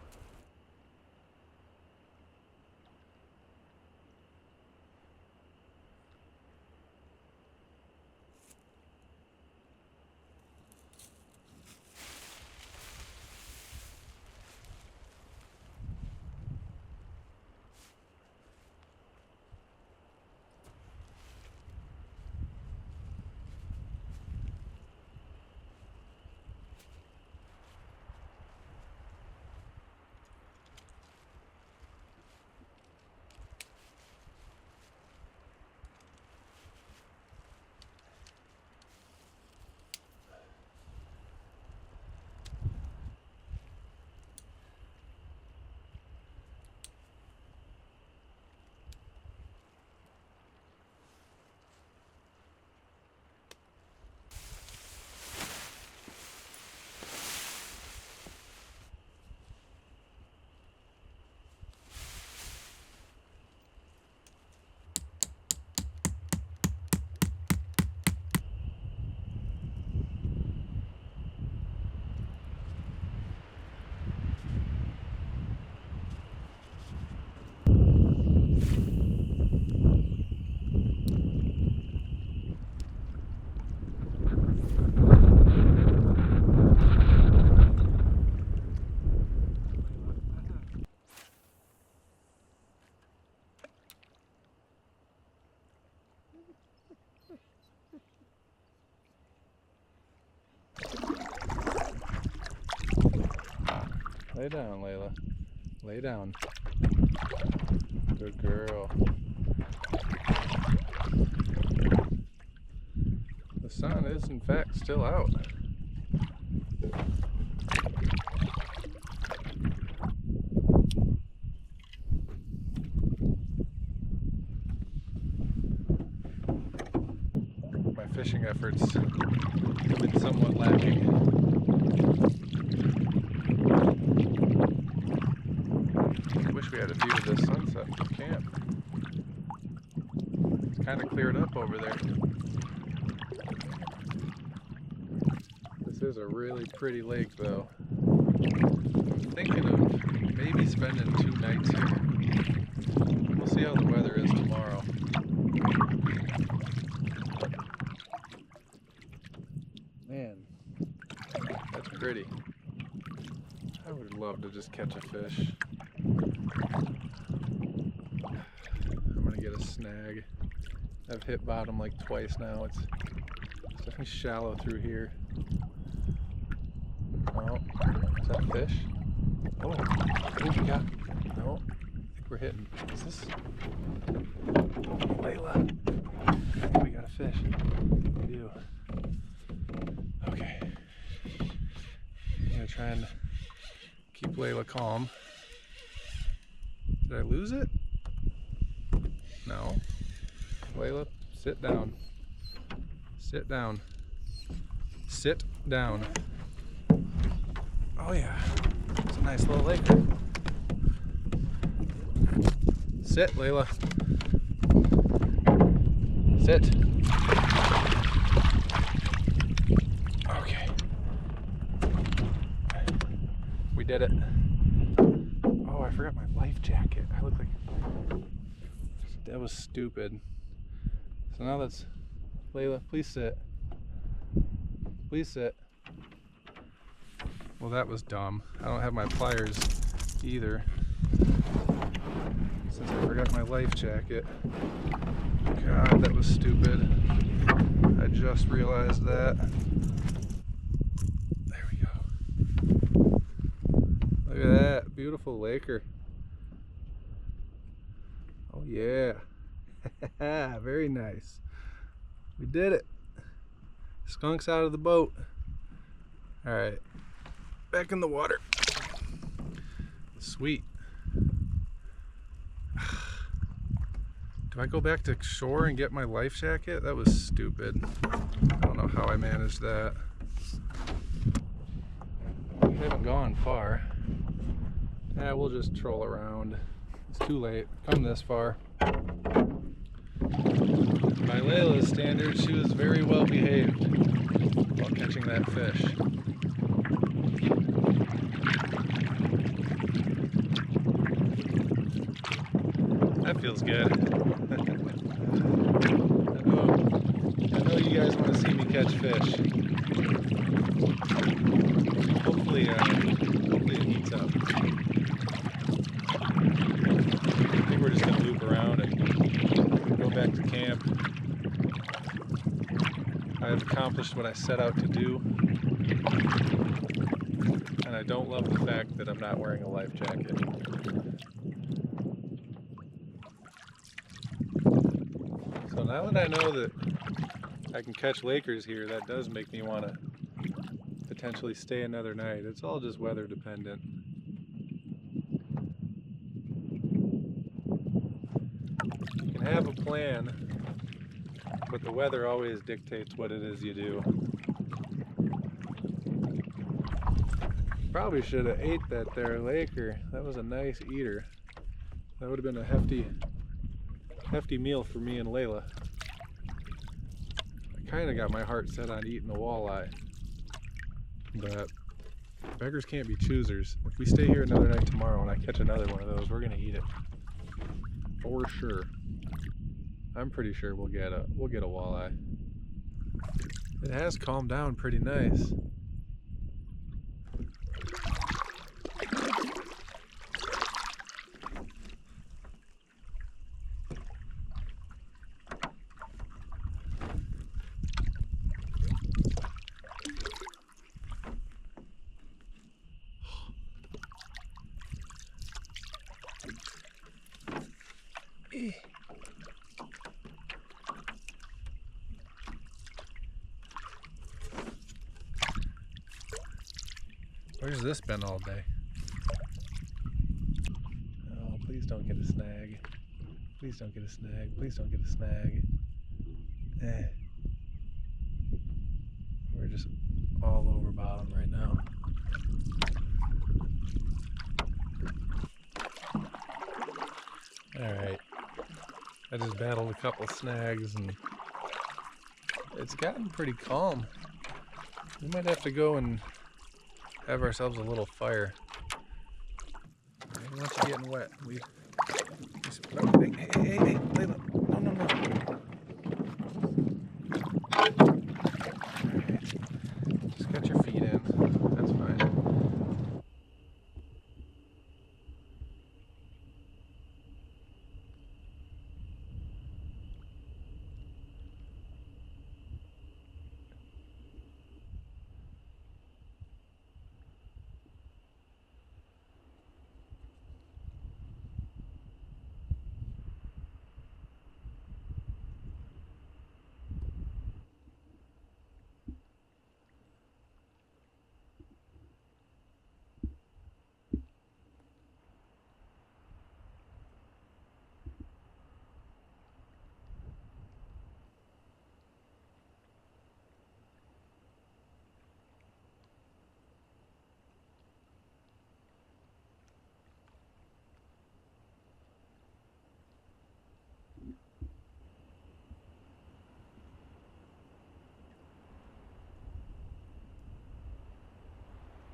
Lay down, Layla. Lay down. Good girl. The sun is in fact still out. My fishing efforts have been somewhat lacking. I wish we had a view of this sunset from camp. It's kind of cleared up over there. This is a really pretty lake though. thinking of maybe spending 2 nights here. We'll see how the weather is tomorrow. Man, that's pretty. I would love to just catch a fish. I'm gonna get a snag. I've hit bottom like twice now. It's definitely shallow through here. Oh, is that a fish? Oh, I think we got, no, I think we're hitting. Is this? Layla. I think we got a fish. We do. Okay. I'm gonna try and keep Layla calm. Did I lose it? No. Layla, sit down. Sit down. Sit down. Oh yeah, it's a nice little lake. Sit, Layla. Sit. Okay. We did it. Oh, I forgot my life jacket. I look like... That was stupid. So now let's... Layla, please sit. Please sit. Well, that was dumb. I don't have my pliers either, since I forgot my life jacket. God, that was stupid. I just realized that. There we go. Look at that, beautiful laker. Oh yeah. Very nice. We did it. Skunk's out of the boat. All right. Back in the water. Sweet. Do I go back to shore and get my life jacket? That was stupid. I don't know how I managed that. We haven't gone far. Yeah, we'll just troll around. It's too late. Come this far. By Layla's standards, she was very well behaved while catching that fish. That feels good. I know you guys want to see me catch fish. Hopefully it heats up. I think we're just going to loop around and go back to camp. I've accomplished what I set out to do. And I don't love the fact that I'm not wearing a life jacket. So now that I know that I can catch lakers here, that does make me want to potentially stay another night. It's all just weather dependent. You can have a plan, but the weather always dictates what it is you do. Probably should have ate that there laker. That was a nice eater. That would have been a hefty meal for me and Layla. I kind of got my heart set on eating a walleye, but beggars can't be choosers. If we stay here another night tomorrow and I catch another one of those, we're gonna eat it for sure. I'm pretty sure we'll get a walleye. It has calmed down pretty nice. Where's this been all day? Oh, please don't get a snag. Please don't get a snag. Please don't get a snag. We're just all over bottom right now. Alright. I just battled a couple snags and it's gotten pretty calm. We might have to go and have ourselves a little fire. We want you getting wet. Oh, hey, Layla. No. Alright. Just got your feet in. That's fine.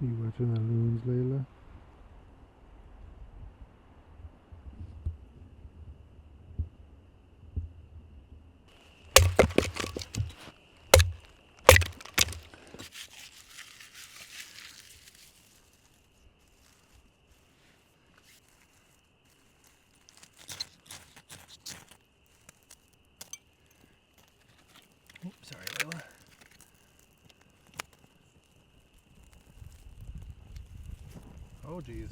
You watching the loons, Layla? Oops, sorry, Layla. Oh, geez.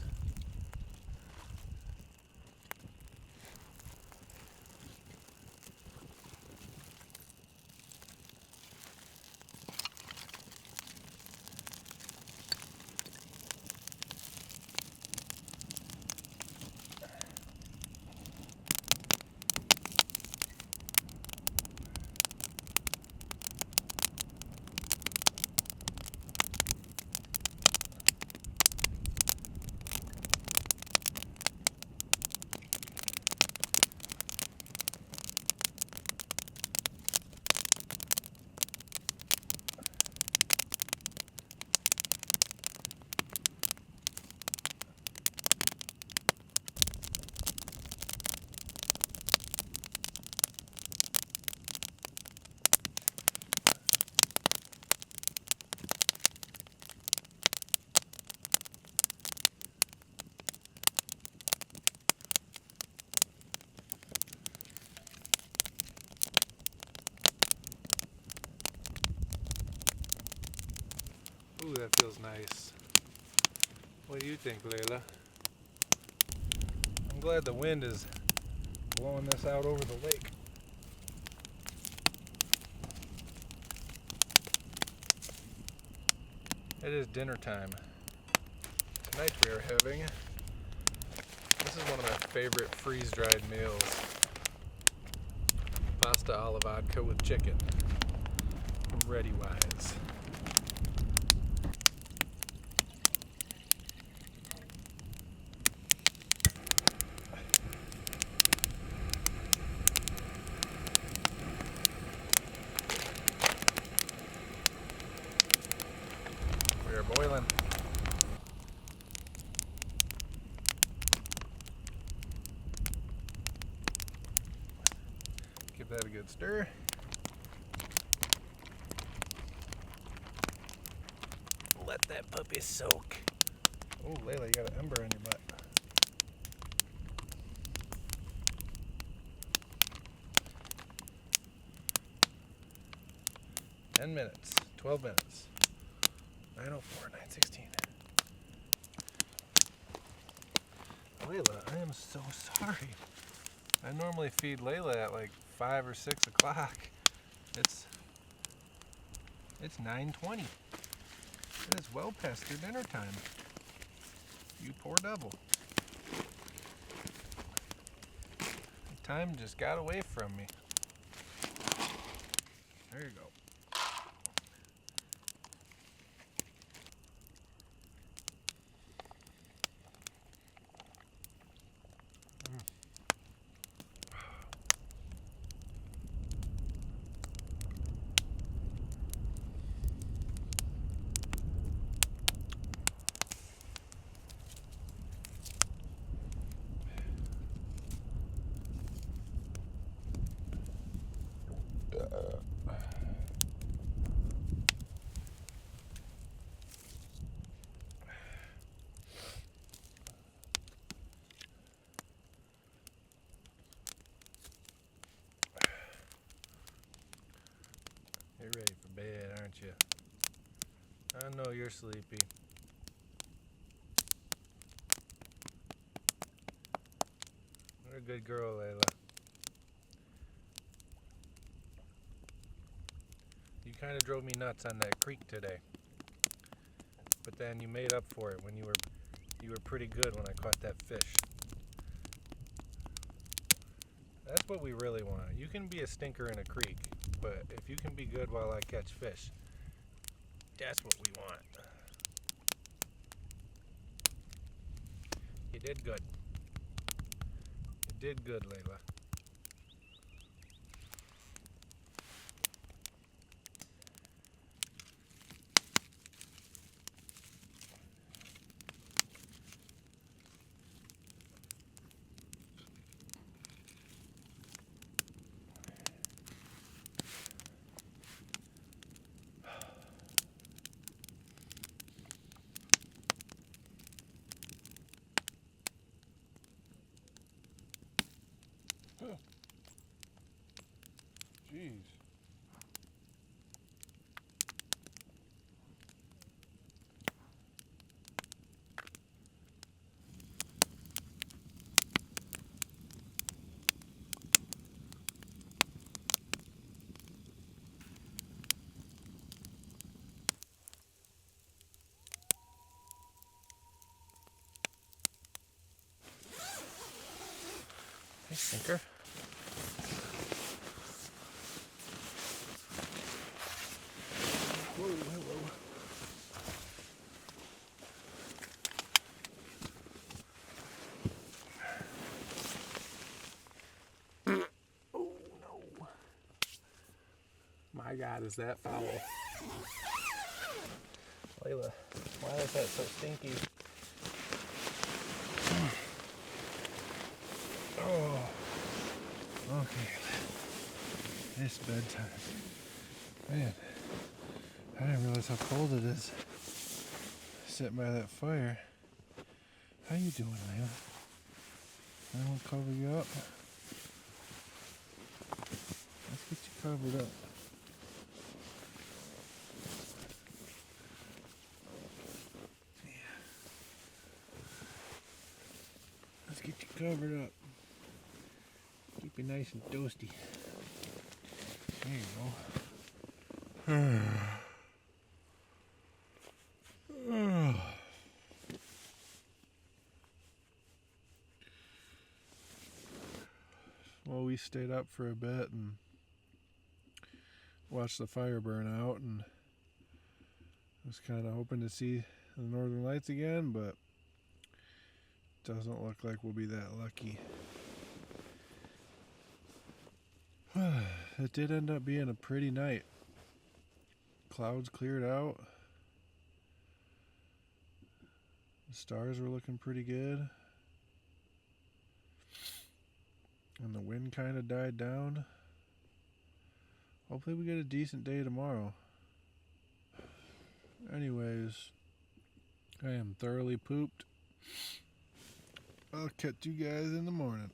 Ooh, that feels nice. What do you think, Layla? I'm glad the wind is blowing this out over the lake. It is dinner time. Tonight we are having, this is one of my favorite freeze-dried meals. Pasta alla vodka with chicken from ReadyWise. We are boiling. Give that a good stir. Let that puppy soak. Oh, Layla, you got an ember on your butt. "10 minutes, 12 minutes, 9:04, 9:16. Layla, I am so sorry. I normally feed Layla at like 5 or 6 o'clock. It's 9:20. It is well past your dinner time. You poor devil. Time just got away from me. There you go. You're ready for bed, aren't you? I know you're sleepy. You're a good girl, Layla. You kind of drove me nuts on that creek today. But then you made up for it when you were pretty good when I caught that fish. That's what we really want. You can be a stinker in a creek, but if you can be good while I catch fish, that's what we want. You did good. You did good, Layla. Jeez. Hey, stinker. Whoa, hello. Oh no. My God, is that foul. Layla, why is that so stinky? Oh. Okay. It's bedtime. Man, I didn't realize how cold it is. Sitting by that fire. How you doing, Layla? I won't cover you up. Let's get you covered up. Yeah. Let's get you covered up. Keep you nice and toasty. There you go. Well, we stayed up for a bit and watched the fire burn out, and was kind of hoping to see the northern lights again, but doesn't look like we'll be that lucky. It did end up being a pretty night. Clouds cleared out. The stars were looking pretty good. And the wind kind of died down. Hopefully we get a decent day tomorrow. Anyways, I am thoroughly pooped. I'll catch you guys in the morning.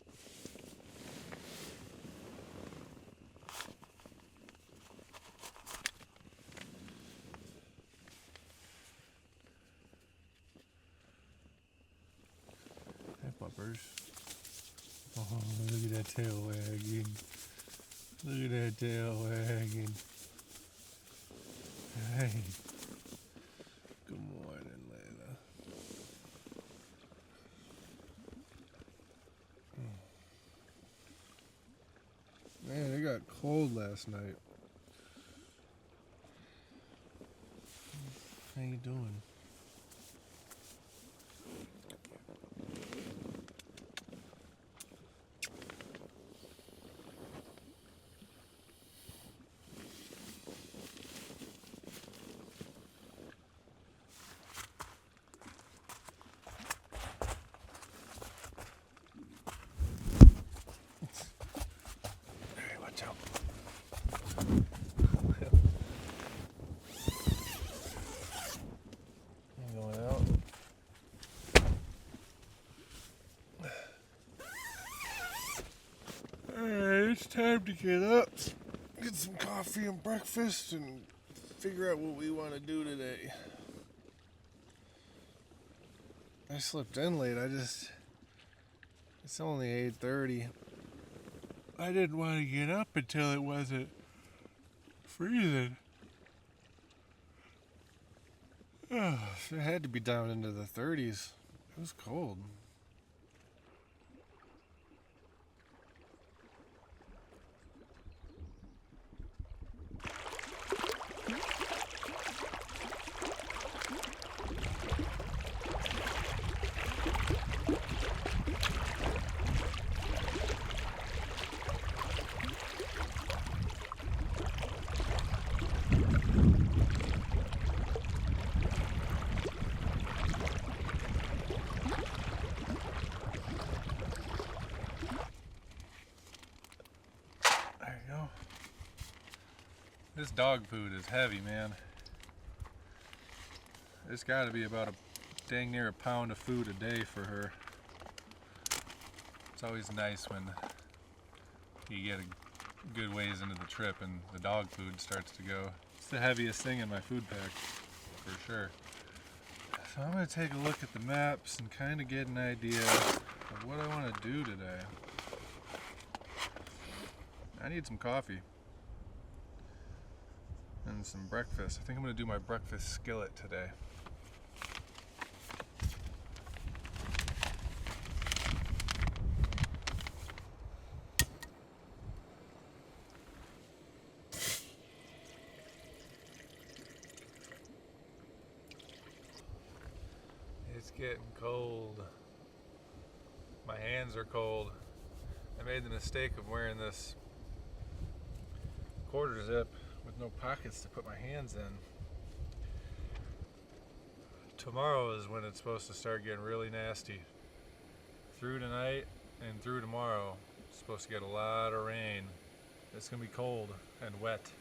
Hey, puppers. Oh, look at that tail wagging. Look at that tail wagging. Hey. Good morning, Layla. Man, it got cold last night. How you doing? Watch out. Okay, it's time to get up, get some coffee and breakfast, and figure out what we want to do today. I slept in late. It's only 8:30. I didn't want to get up until it wasn't freezing. It had to be down into the 30s. It was cold. There you go. This dog food is heavy, man. It's got to be about a dang near a pound of food a day for her. It's always nice when you get a good ways into the trip and the dog food starts to go. It's the heaviest thing in my food pack, for sure. So I'm going to take a look at the maps and kind of get an idea of what I want to do today. I need some coffee and some breakfast. I think I'm going to do my breakfast skillet today. It's getting cold. My hands are cold. I made the mistake of wearing this quarter zip with no pockets to put my hands in. Tomorrow is when it's supposed to start getting really nasty. Through tonight and through tomorrow, it's supposed to get a lot of rain. It's gonna be cold and wet.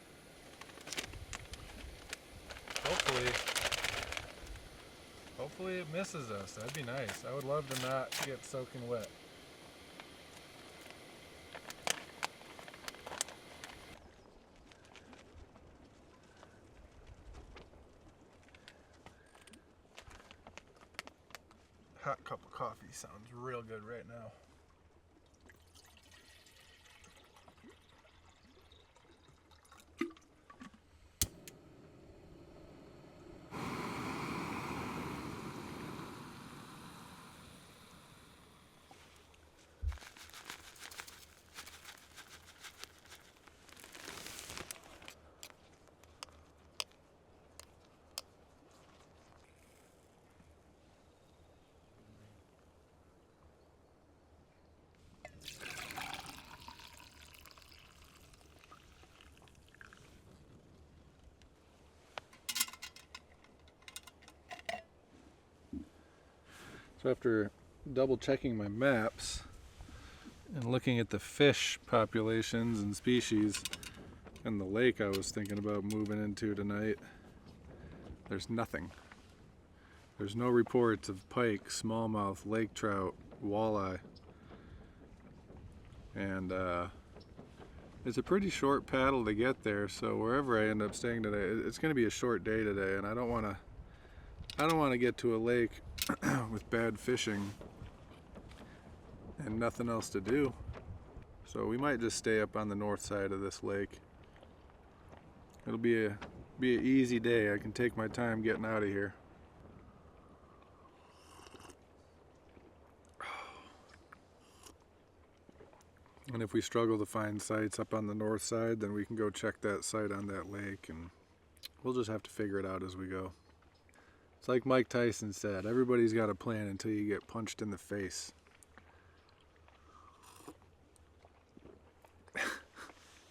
Hopefully it misses us. That'd be nice. I would love to not get soaking wet. Hot cup of coffee sounds real good right now. So after double checking my maps and looking at the fish populations and species and the lake I was thinking about moving into tonight, there's nothing. There's no reports of pike, smallmouth, lake trout, walleye. And it's a pretty short paddle to get there, so wherever I end up staying today, it's going to be a short day today, and I don't want to get to a lake with bad fishing and nothing else to do. So we might just stay up on the north side of this lake. It'll be an easy day. I can take my time getting out of here. And if we struggle to find sites up on the north side, then we can go check that site on that lake, and we'll just have to figure it out as we go. It's like Mike Tyson said, everybody's got a plan until you get punched in the face.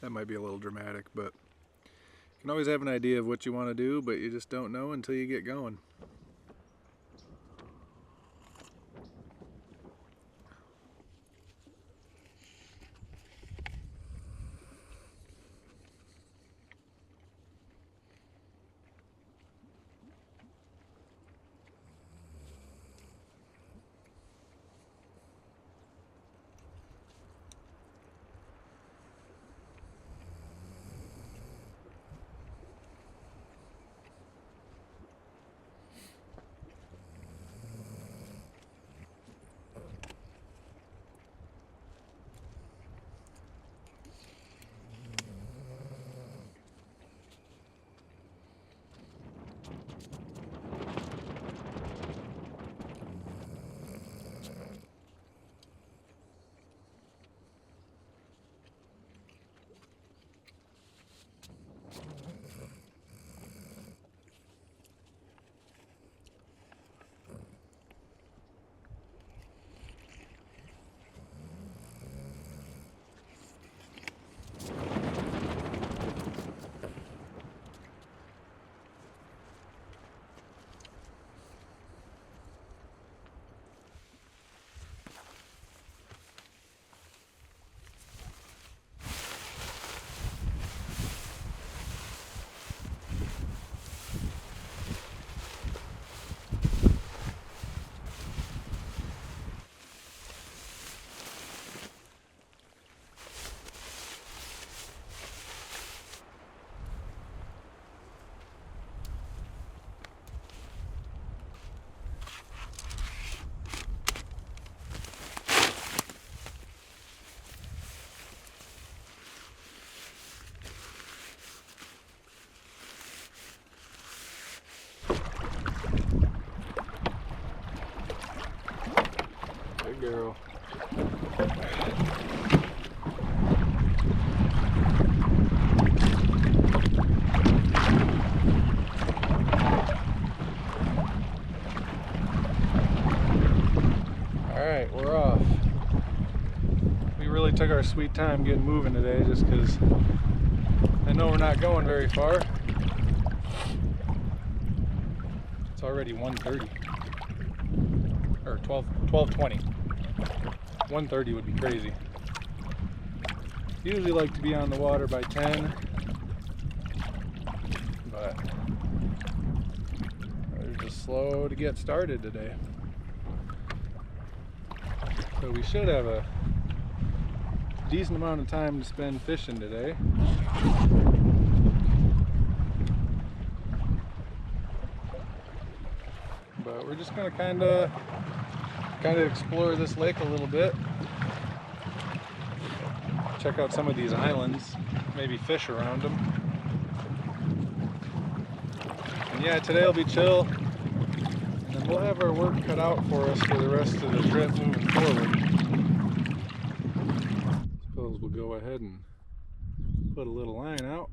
That might be a little dramatic, but you can always have an idea of what you want to do, but you just don't know until you get going. took our sweet time getting moving today just because I know we're not going very far. It's already 1:30 or 12:20. 1:30 would be crazy. Usually like to be on the water by 10, but we're just slow to get started today. So we should have a decent amount of time to spend fishing today. But we're just gonna kind of explore this lake a little bit. Check out some of these islands, maybe fish around them. And yeah, today will be chill. And then we'll have our work cut out for us for the rest of the trip moving forward. Suppose we'll go ahead and put a little line out.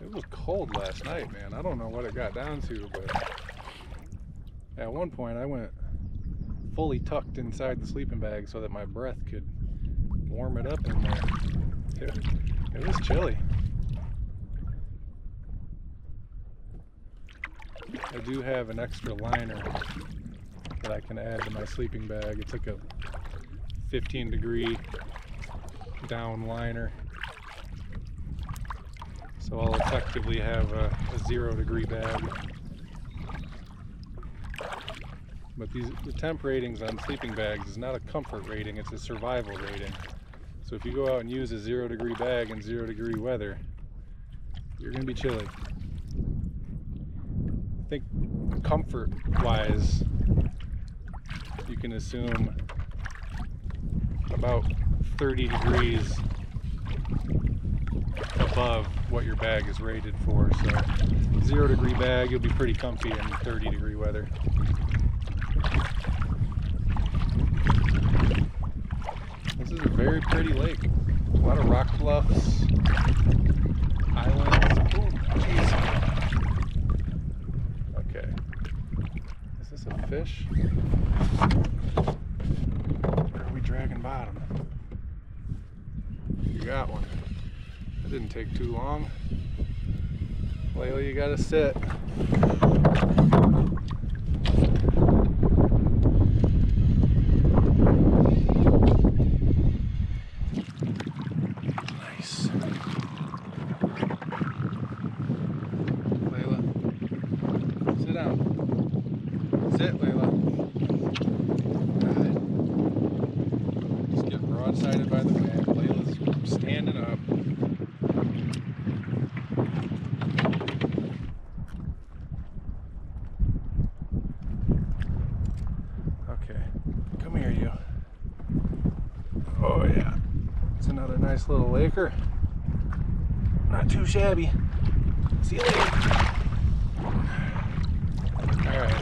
It was cold last night, man. I don't know what it got down to, but at one point I went fully tucked inside the sleeping bag so that my breath could warm it up in there. It was chilly. I do have an extra liner that I can add to my sleeping bag. It's like a 15-degree down liner. So I'll effectively have a 0-degree bag. But the temp ratings on sleeping bags is not a comfort rating, it's a survival rating. So if you go out and use a 0-degree bag in 0-degree weather, you're going to be chilly. I think comfort-wise, you can assume about 30 degrees above what your bag is rated for. So 0-degree bag, you'll be pretty comfy in 30-degree weather. This is a very pretty lake. A lot of rock bluffs, islands. Oh, jeez. Okay. Is this a fish? Or are we dragging bottom? You got one. That didn't take too long. Layla, you gotta sit. Nice. Layla, sit down. Sit, Layla. Good. Just get broadsided by the fan. Layla's standing up. Come here, you. Oh yeah, it's another nice little laker. Not too shabby. See you later. All right.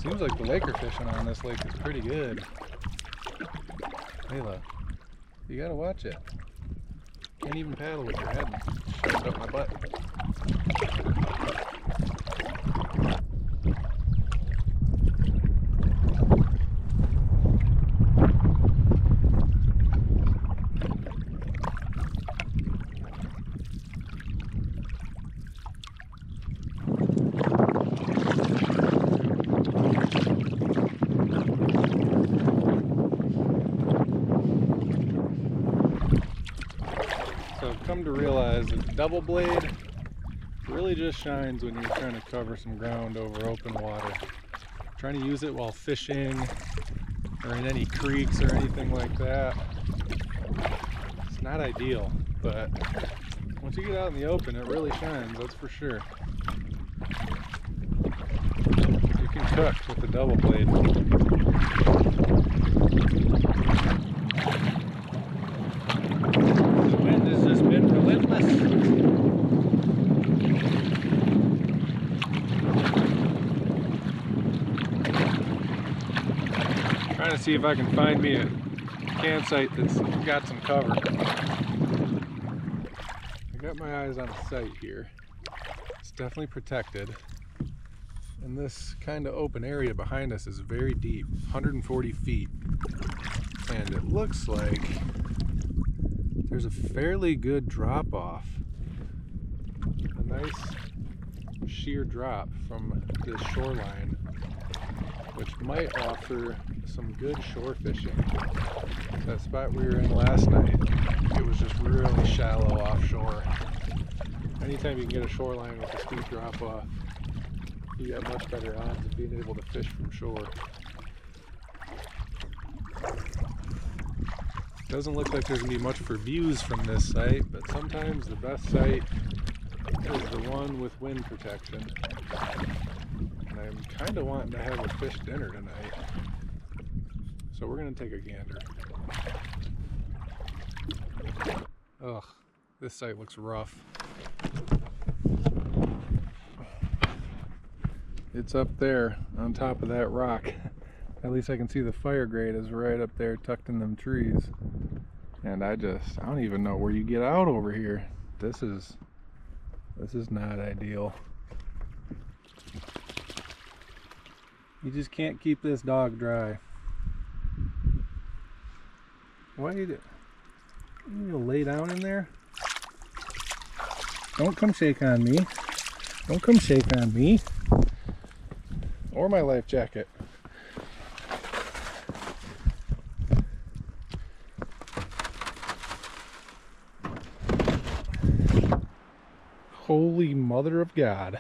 Seems like the laker fishing on this lake is pretty good. Layla, you gotta watch it. Can't even paddle with your head. Shoved up my butt. So I've come to realize that double blade really just shines when you're trying to cover some ground over open water. Trying to use it while fishing or in any creeks or anything like that. It's not ideal, but once you get out in the open, it really shines, that's for sure. You can cook with the double blade. The wind has just been relentless. Trying to see if I can find me a campsite that's got some cover. I got my eyes on a site here. It's definitely protected. And this kind of open area behind us is very deep, 140 feet. And it looks like there's a fairly good drop off. A nice sheer drop from this shoreline, which might offer some good shore fishing. That spot we were in last night, it was just really shallow offshore. Anytime you can get a shoreline with a steep drop off, you got much better odds of being able to fish from shore. Doesn't look like there's gonna be much for views from this site, but sometimes the best site is the one with wind protection. And I'm kind of wanting to have a fish dinner tonight, so we're gonna take a gander. Ugh, this site looks rough. It's up there on top of that rock. At least I can see the fire grate is right up there tucked in them trees. And I don't even know where you get out over here. This is not ideal. You just can't keep this dog dry. Why you gonna lay down in there? Don't come shake on me. Don't come shake on me. Or my life jacket. Holy mother of God.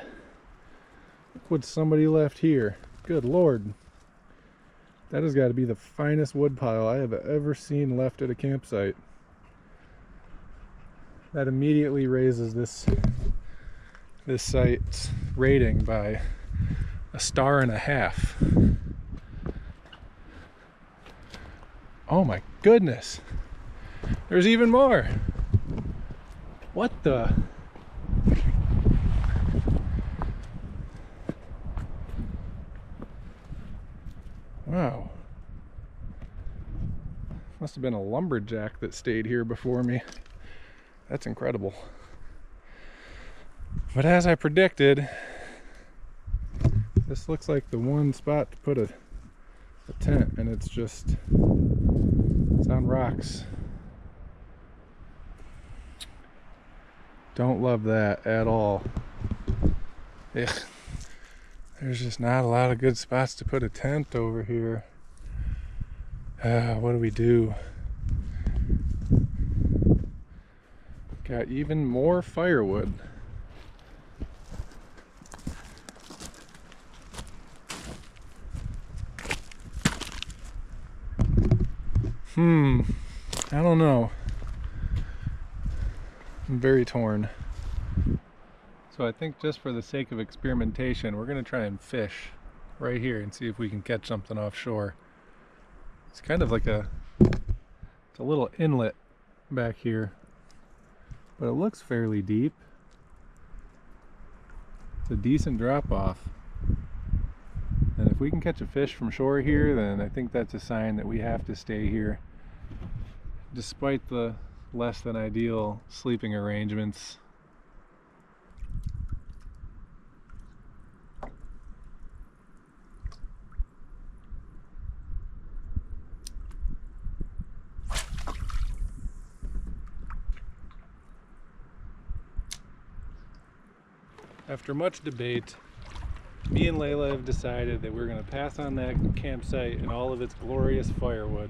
Look what somebody left here. Good Lord. That has got to be the finest wood pile I have ever seen left at a campsite. That immediately raises this site's rating by 1.5 stars. Oh my goodness. There's even more. What the? Wow. Must have been a lumberjack that stayed here before me. That's incredible. But as I predicted, this looks like the one spot to put a tent, and it's on rocks. Don't love that at all. Ugh. There's just not a lot of good spots to put a tent over here. What do we do? Got even more firewood. I don't know. I'm very torn. So I think just for the sake of experimentation, we're going to try and fish right here and see if we can catch something offshore. It's kind of like it's a little inlet back here, but it looks fairly deep. It's a decent drop off. And if we can catch a fish from shore here, then I think that's a sign that we have to stay here, despite the less than ideal sleeping arrangements. After much debate, me and Layla have decided that we're going to pass on that campsite and all of its glorious firewood,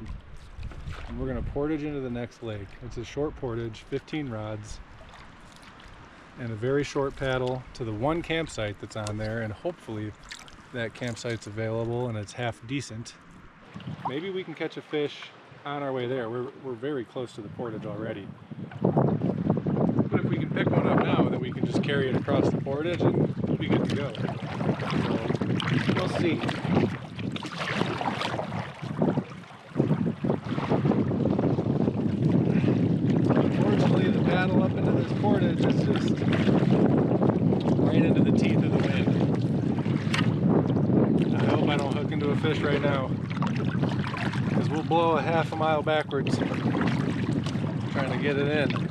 and we're going to portage into the next lake. It's a short portage, 15 rods, and a very short paddle to the one campsite that's on there, and hopefully that campsite's available and it's half decent. Maybe we can catch a fish on our way there. We're very close to the portage already. But if we can pick one up now, then we can just carry it across the portage and we'll be good to go. So, we'll see. Unfortunately, the paddle up into this portage is just right into the teeth of the wind. I hope I don't hook into a fish right now, because we'll blow a half a mile backwards trying to get it in.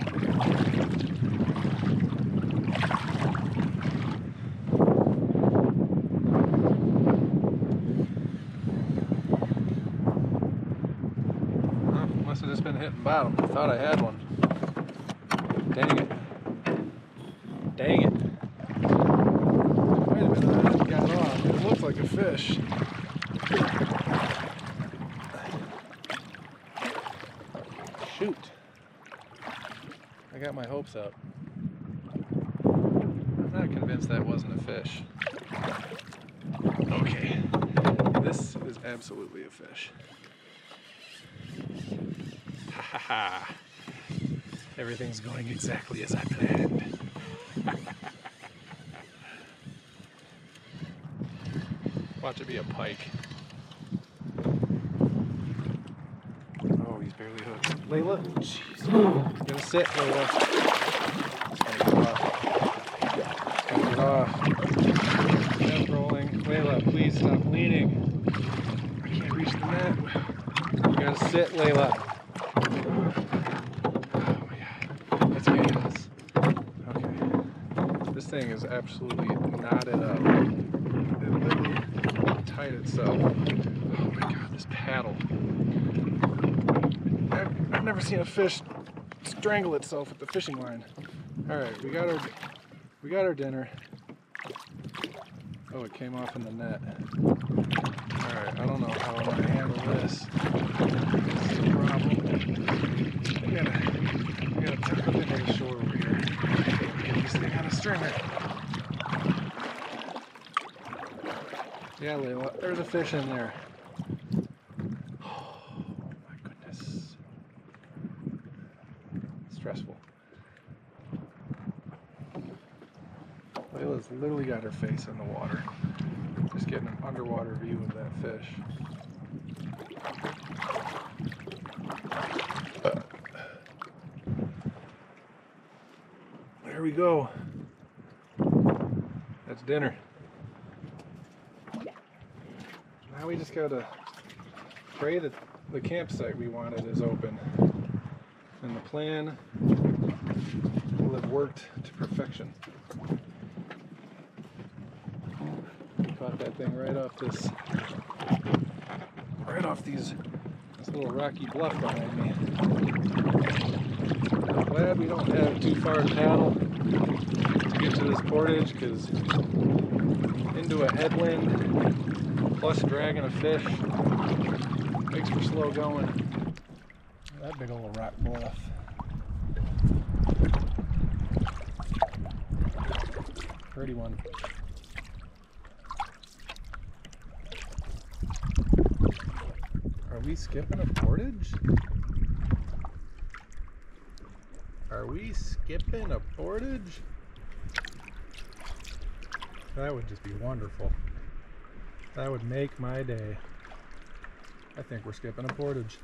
just been hitting bottom. I thought I had one. Dang it. Dang it. Wait a minute, I just got off. It looks like a fish. Shoot. I got my hopes up. I'm not convinced that wasn't a fish. Okay. This is absolutely a fish. Ha ha ha. Everything's going exactly as I planned. Watch it be a pike. Oh, he's barely hooked. Layla? Jeez. He's gonna sit, Layla. Just gonna get off. Get rolling. Layla, please stop leaning. I can't reach the net. You gotta sit, Layla. Oh my god. That's chaos. Okay. This thing is absolutely knotted up. It literally tied itself. Oh my god, this paddle. I've never seen a fish strangle itself with the fishing line. Alright, we got our dinner. Oh, it came off in the net. Alright, I don't know how I'm gonna handle this. This is a problem. We gotta tuck up into the shore over here. Get this thing on a stringer. Yeah, Layla, there's a fish in there. Oh my goodness. Stressful. Layla's literally got her face in the water. Just getting an underwater view of that fish. There we go. That's dinner. Now we just gotta pray that the campsite we wanted is open. And the plan will have worked to perfection. Caught that thing right off this little rocky bluff behind me. I'm glad we don't have too far to paddle to get to this portage, because into a headwind plus dragging a fish makes for slow going. That big old rock bluff. Pretty one. Are we skipping a portage? Are we skipping a portage? That would just be wonderful. That would make my day. I think we're skipping a portage.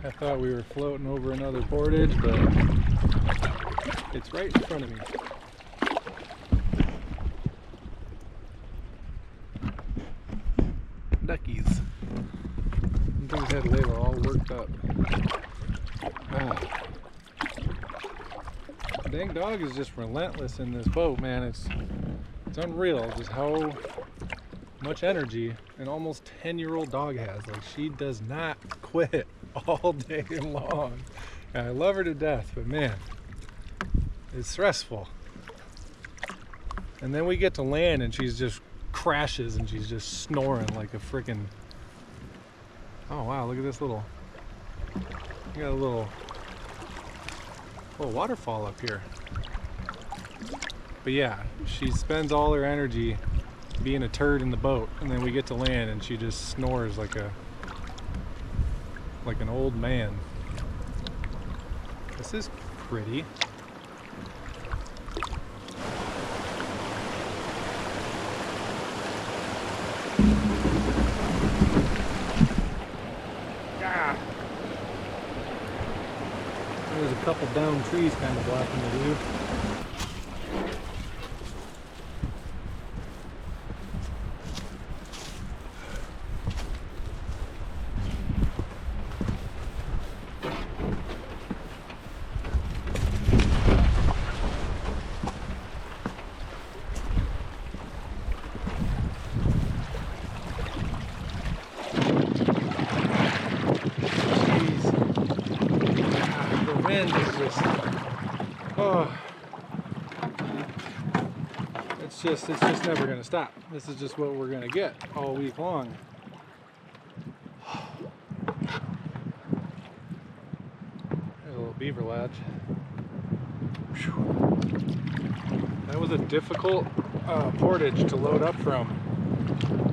I thought we were floating over another portage, but it's right in front of me. Duckies. Things had Layla all worked up. The dang dog is just relentless in this boat, man. It's unreal just how much energy an almost 10-year-old dog has. Like, she does not quit all day long. And I love her to death, but man, it's stressful. And then we get to land and she's just crashes and she's just snoring like a freaking... Oh wow, look at this little... We got a little waterfall up here. But yeah, she spends all her energy being a turd in the boat, and then we get to land and she just snores like an old man. This is pretty. Ah. There's a couple downed trees kind of blocking the view. it's just never gonna stop. This is just what we're gonna get all week long. There's a little beaver lodge. That was a difficult portage to load up from.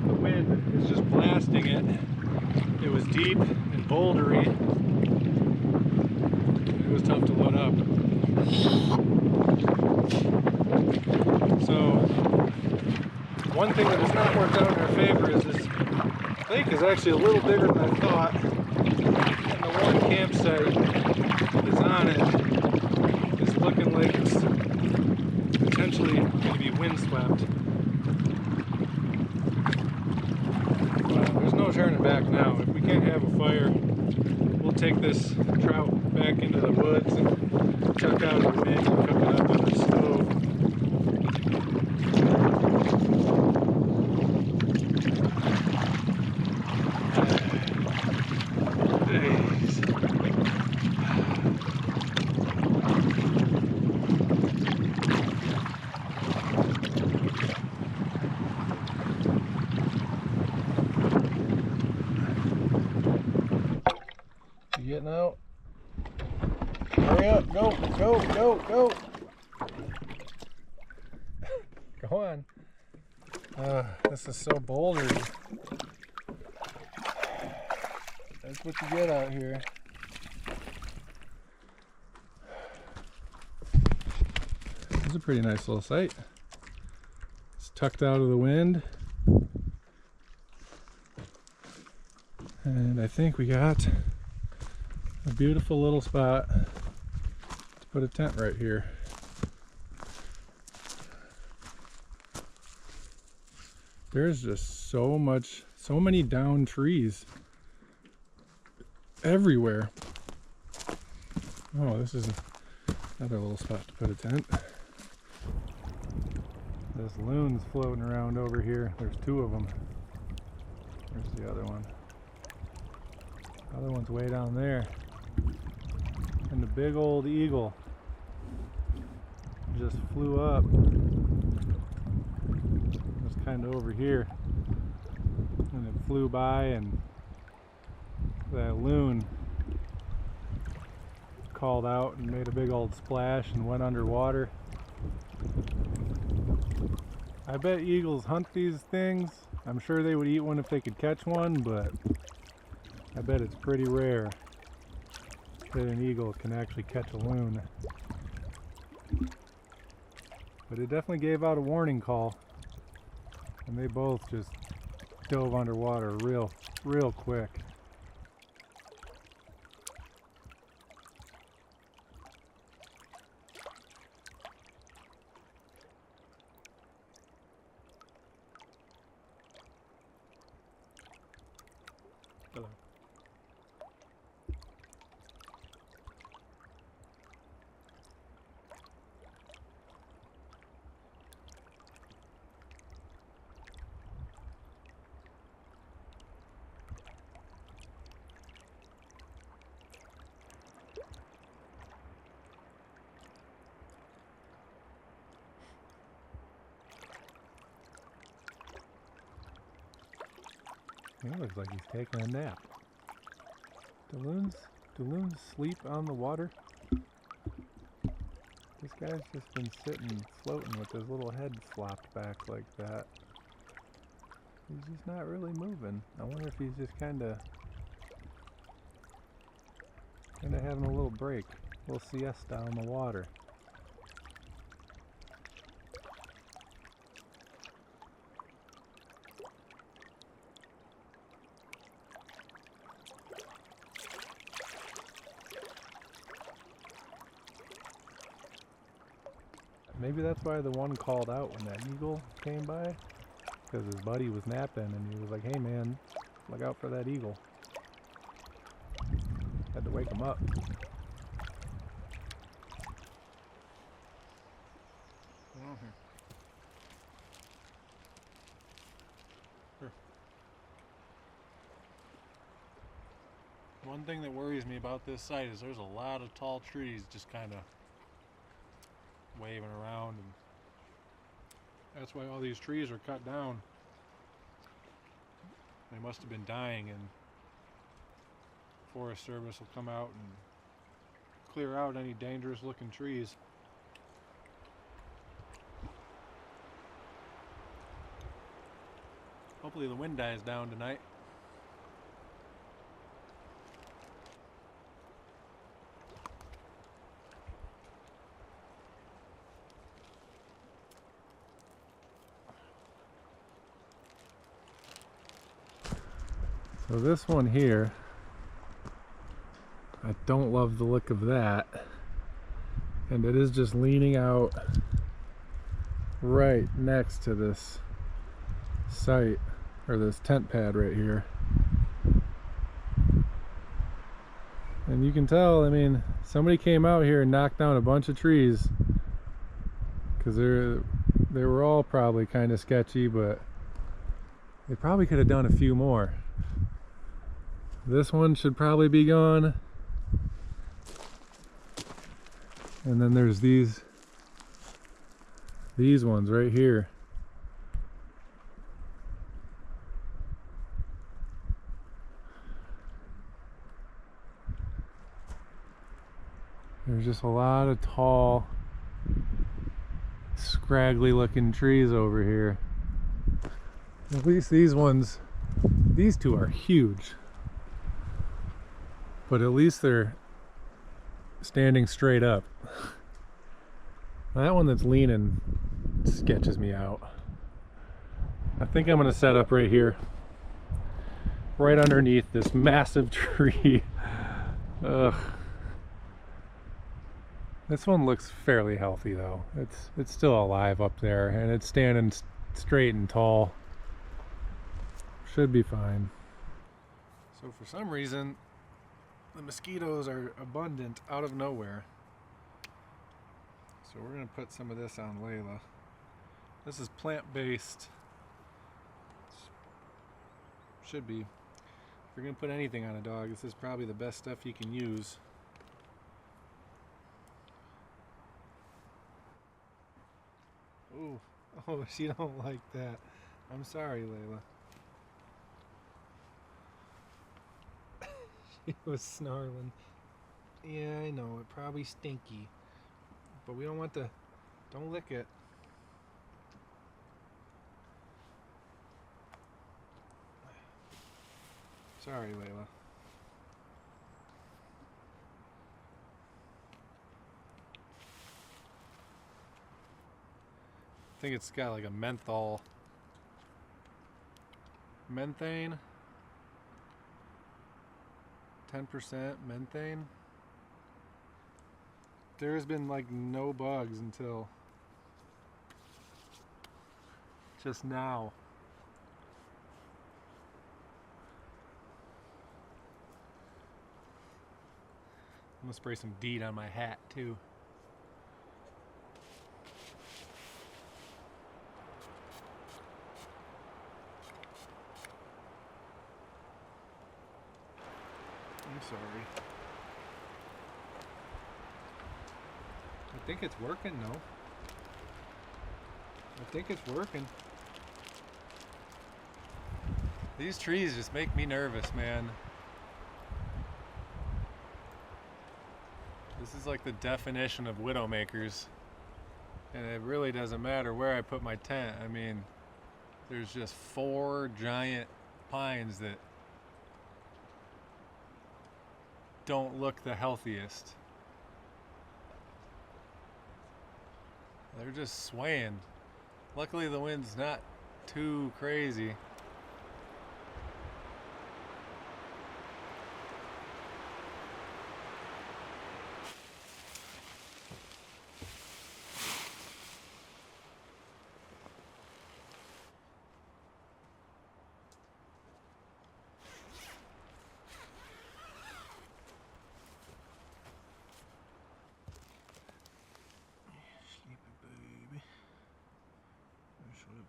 The wind is just blasting it. It was deep and bouldery. It was tough to load up. So, one thing that has not worked out in our favor is this lake is actually a little bigger than I thought. And the one campsite that's on it is looking like it's potentially going to be windswept. There's no turning back now. If we can't have a fire, we'll take this trout back into the woods and chuck out the wind and cook it up on the stove. Days. You getting out? Hurry up, go, go, go, go. Go on. This is so bouldery. That's what you get out here. It's a pretty nice little site. It's tucked out of the wind. And I think we got a beautiful little spot to put a tent right here. There's just so many down trees everywhere. Oh, this is another little spot to put a tent. This loon's floating around over here. There's two of them. There's the other one. The other one's way down there. And the big old eagle just flew up. It was kind of over here. And it flew by, and that loon called out and made a big old splash and went underwater. I bet eagles hunt these things. I'm sure they would eat one if they could catch one, but I bet it's pretty rare that an eagle can actually catch a loon. But it definitely gave out a warning call, and they both just dove underwater real quick. Hello. It looks like he's taking a nap. Do loons sleep on the water? This guy's just been sitting, floating with his little head flopped back like that. He's just not really moving. I wonder if he's just kinda having a little break, a little siesta on the water. Maybe that's why the one called out when that eagle came by, because his buddy was napping and he was like, "Hey man, look out for that eagle." Had to wake him up. Here. One thing that worries me about this site is there's a lot of tall trees just kind of waving around, and That's why all these trees are cut down. They must have been dying, and Forest Service will come out and clear out any dangerous looking trees. Hopefully the wind dies down tonight. So this one here, I don't love the look of that, and it is just leaning out right next to this site, or this tent pad right here. And you can tell, I mean, somebody came out here and knocked down a bunch of trees, because they were all probably kind of sketchy, but they probably could have done a few more. This one should probably be gone. And then there's these ones right here. There's just a lot of tall, scraggly looking trees over here. At least these ones, these two are huge. But at least they're standing straight up. That one that's leaning sketches me out. I think I'm gonna set up right here, right underneath this massive tree. Ugh. This one looks fairly healthy though. It's still alive up there, and it's standing straight and tall. Should be fine. So for some reason, the mosquitoes are abundant out of nowhere. So we're going to put some of this on Layla. This is plant-based. Should be. If you're going to put anything on a dog, this is probably the best stuff you can use. Ooh. Oh, she don't like that. I'm sorry, Layla. He was snarling. Yeah, I know, it probably stinky. But we don't want to, don't lick it. Sorry, Layla. I think it's got like a menthol, menthane. 10% menthane. There's been like no bugs until just now. I'm gonna spray some DEET on my hat too. I'm sorry. I think it's working though. I think it's working. These trees just make me nervous, man. This is like the definition of widowmakers. And it really doesn't matter where I put my tent. I mean, there's just 4 giant pines that don't look the healthiest. They're just swaying. Luckily the wind's not too crazy.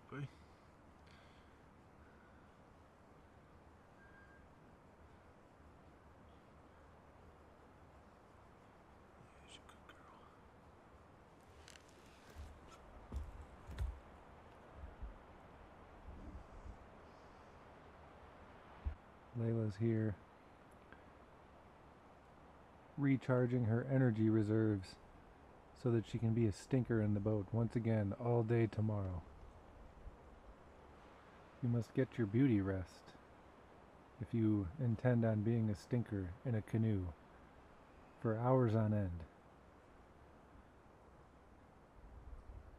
Be. There's a good girl. Layla's here recharging her energy reserves so that she can be a stinker in the boat once again all day tomorrow. You must get your beauty rest if you intend on being a stinker in a canoe for hours on end.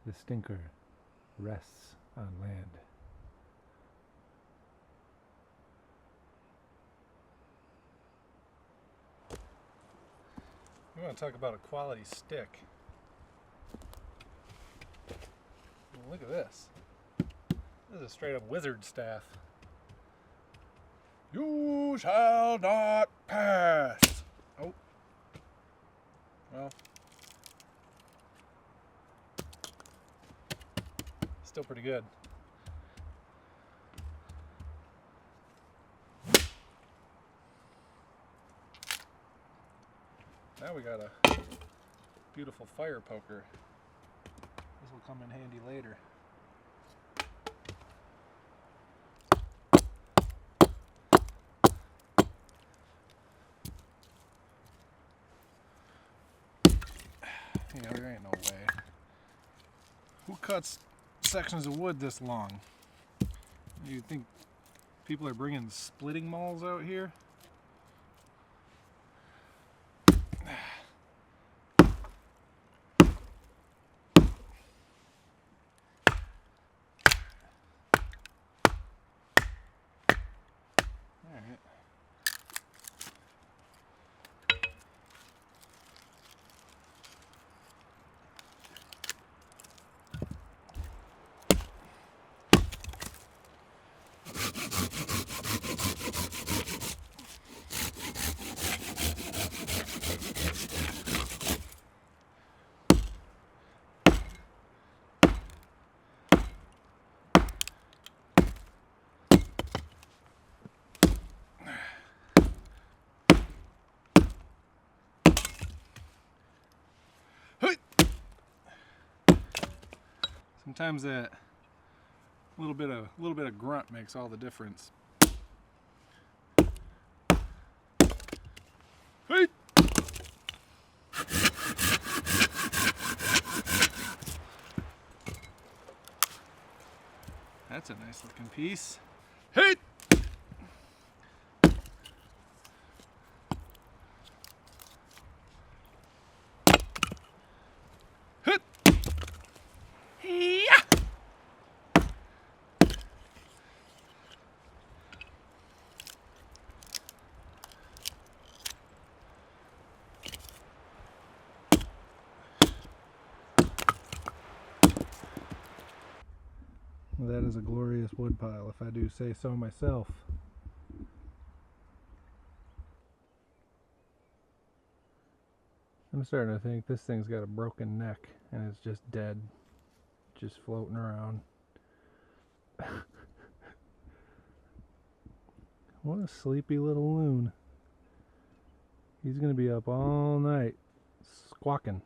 The stinker rests on land. We want to talk about a quality stick. Look at this. This is a straight up wizard staff. You shall not pass. Oh. Well. Still pretty good. Now we got a beautiful fire poker. This will come in handy later. Yeah, there ain't no way. Who cuts sections of wood this long? You think people are bringing splitting mauls out here? Alright. Sometimes that little bit of grunt makes all the difference. Hey! That's a nice looking piece. Hey! That is a glorious woodpile, if I do say so myself. I'm starting to think this thing's got a broken neck and it's just dead, just floating around. What a sleepy little loon. He's gonna be up all night squawking.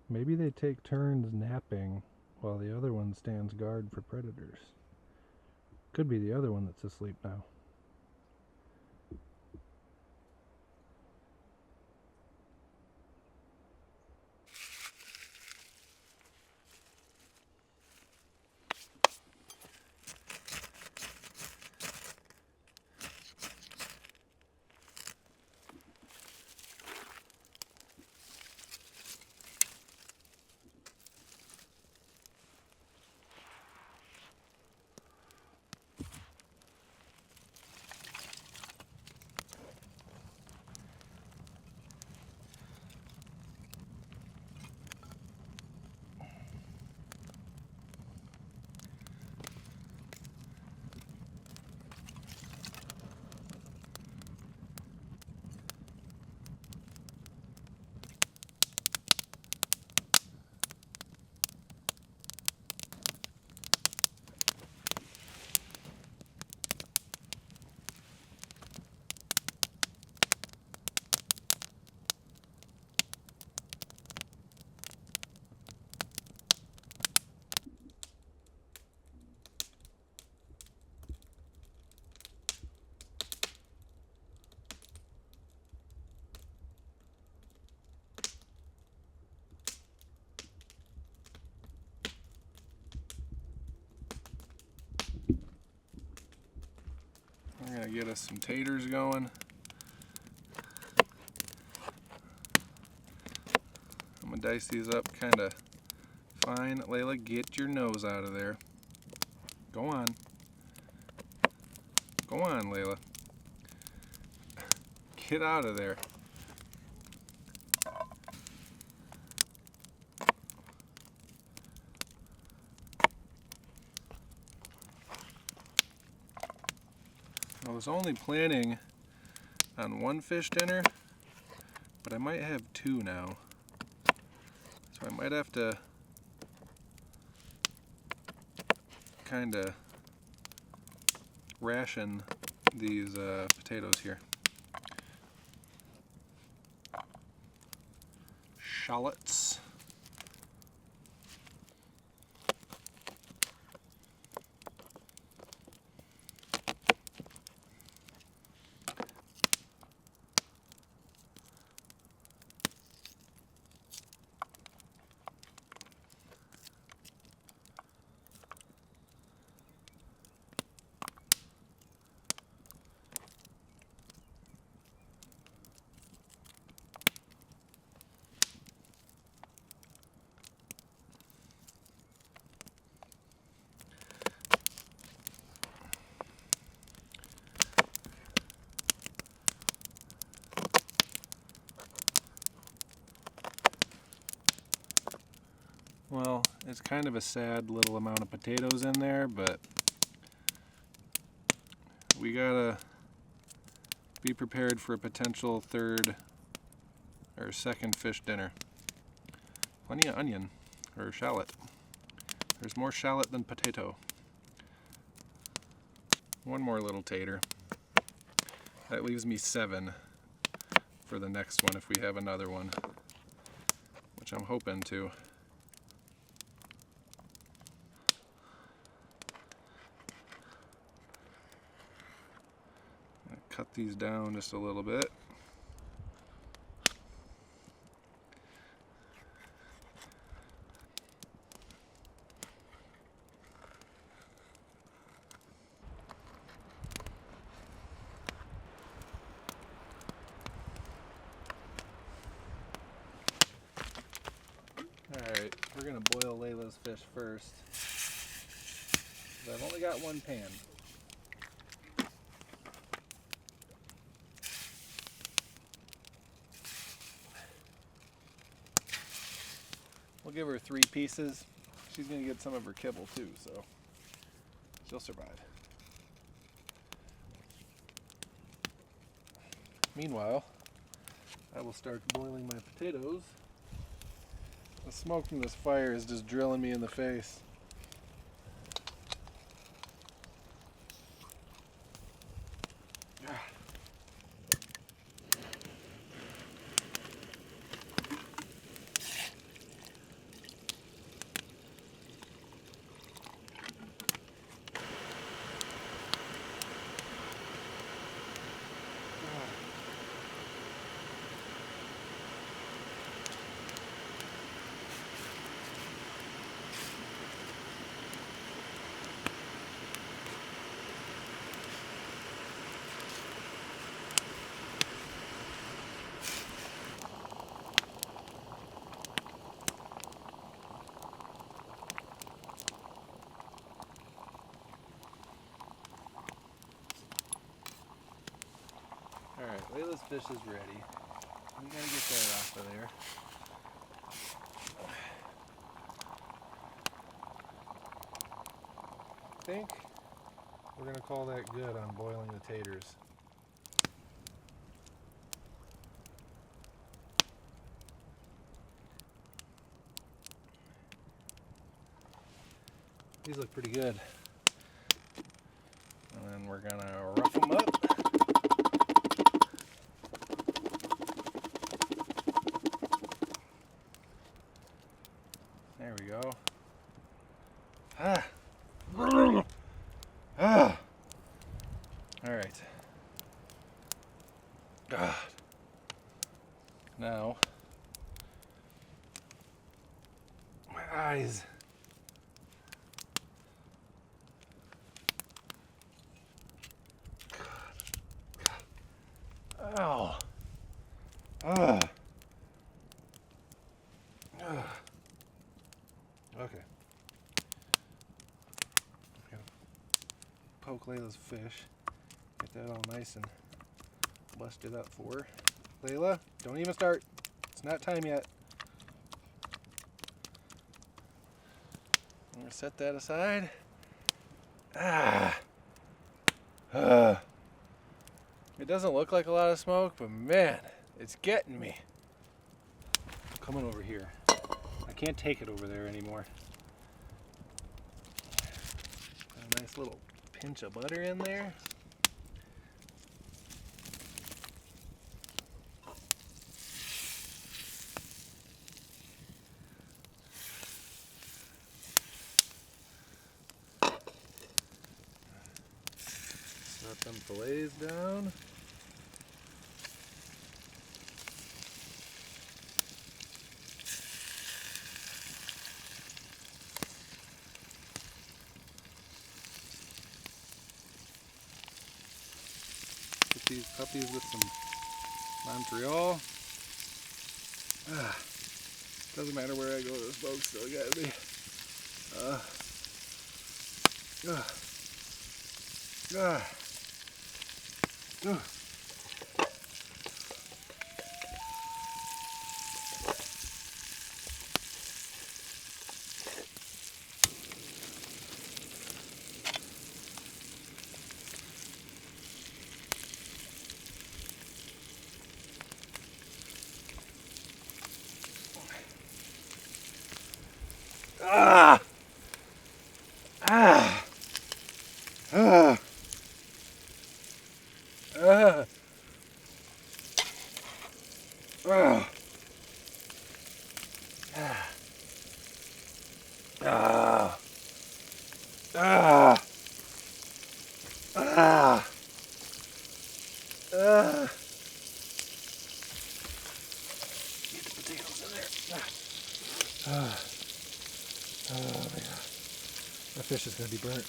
Maybe they take turns napping while the other one stands guard for predators. Could be the other one that's asleep now. get us some taters going. I'm gonna dice these up kind of fine. Layla, get your nose out of there. Go on. Go on, Layla. Get out of there. I was only planning on one fish dinner, but I might have two now. So I might have to kind of ration these potatoes here. Shallots. Well, it's kind of a sad little amount of potatoes in there, but we gotta be prepared for a potential third or second fish dinner. Plenty of onion, or shallot. There's more shallot than potato. One more little tater. That leaves me 7 for the next one if we have another one, which I'm hoping to. Cut these down just a little bit. Alright, we're going to boil Layla's fish first. I've only got one pan. We'll give her 3 pieces. She's going to get some of her kibble too, so she'll survive. Meanwhile, I will start boiling my potatoes. The smoke from this fire is just drilling me in the face. Alright, Layla's fish is ready. We gotta get that off of there. I think we're gonna call that good on boiling the taters. These look pretty good. And then we're gonna rough them up. There we go. All right. God. Now, my eyes. God. Ah. Ah. Okay. I'm gonna poke Layla's fish. Get that all nice and busted up for her. Layla, don't even start. It's not time yet. I'm gonna set that aside. Ah. It doesn't look like a lot of smoke, but man, it's getting me. Coming over here. I can't take it over there anymore. A nice little pinch of butter in there. Set them fillets down. Get these puppies with some Montreal. Doesn't matter where I go, this boat's still got me. Ah! Ah! Ah! Ah! Ah! Ah! Ah! Ah! Ah! Get the potatoes in there. Ah! Oh man, that fish is gonna be burnt.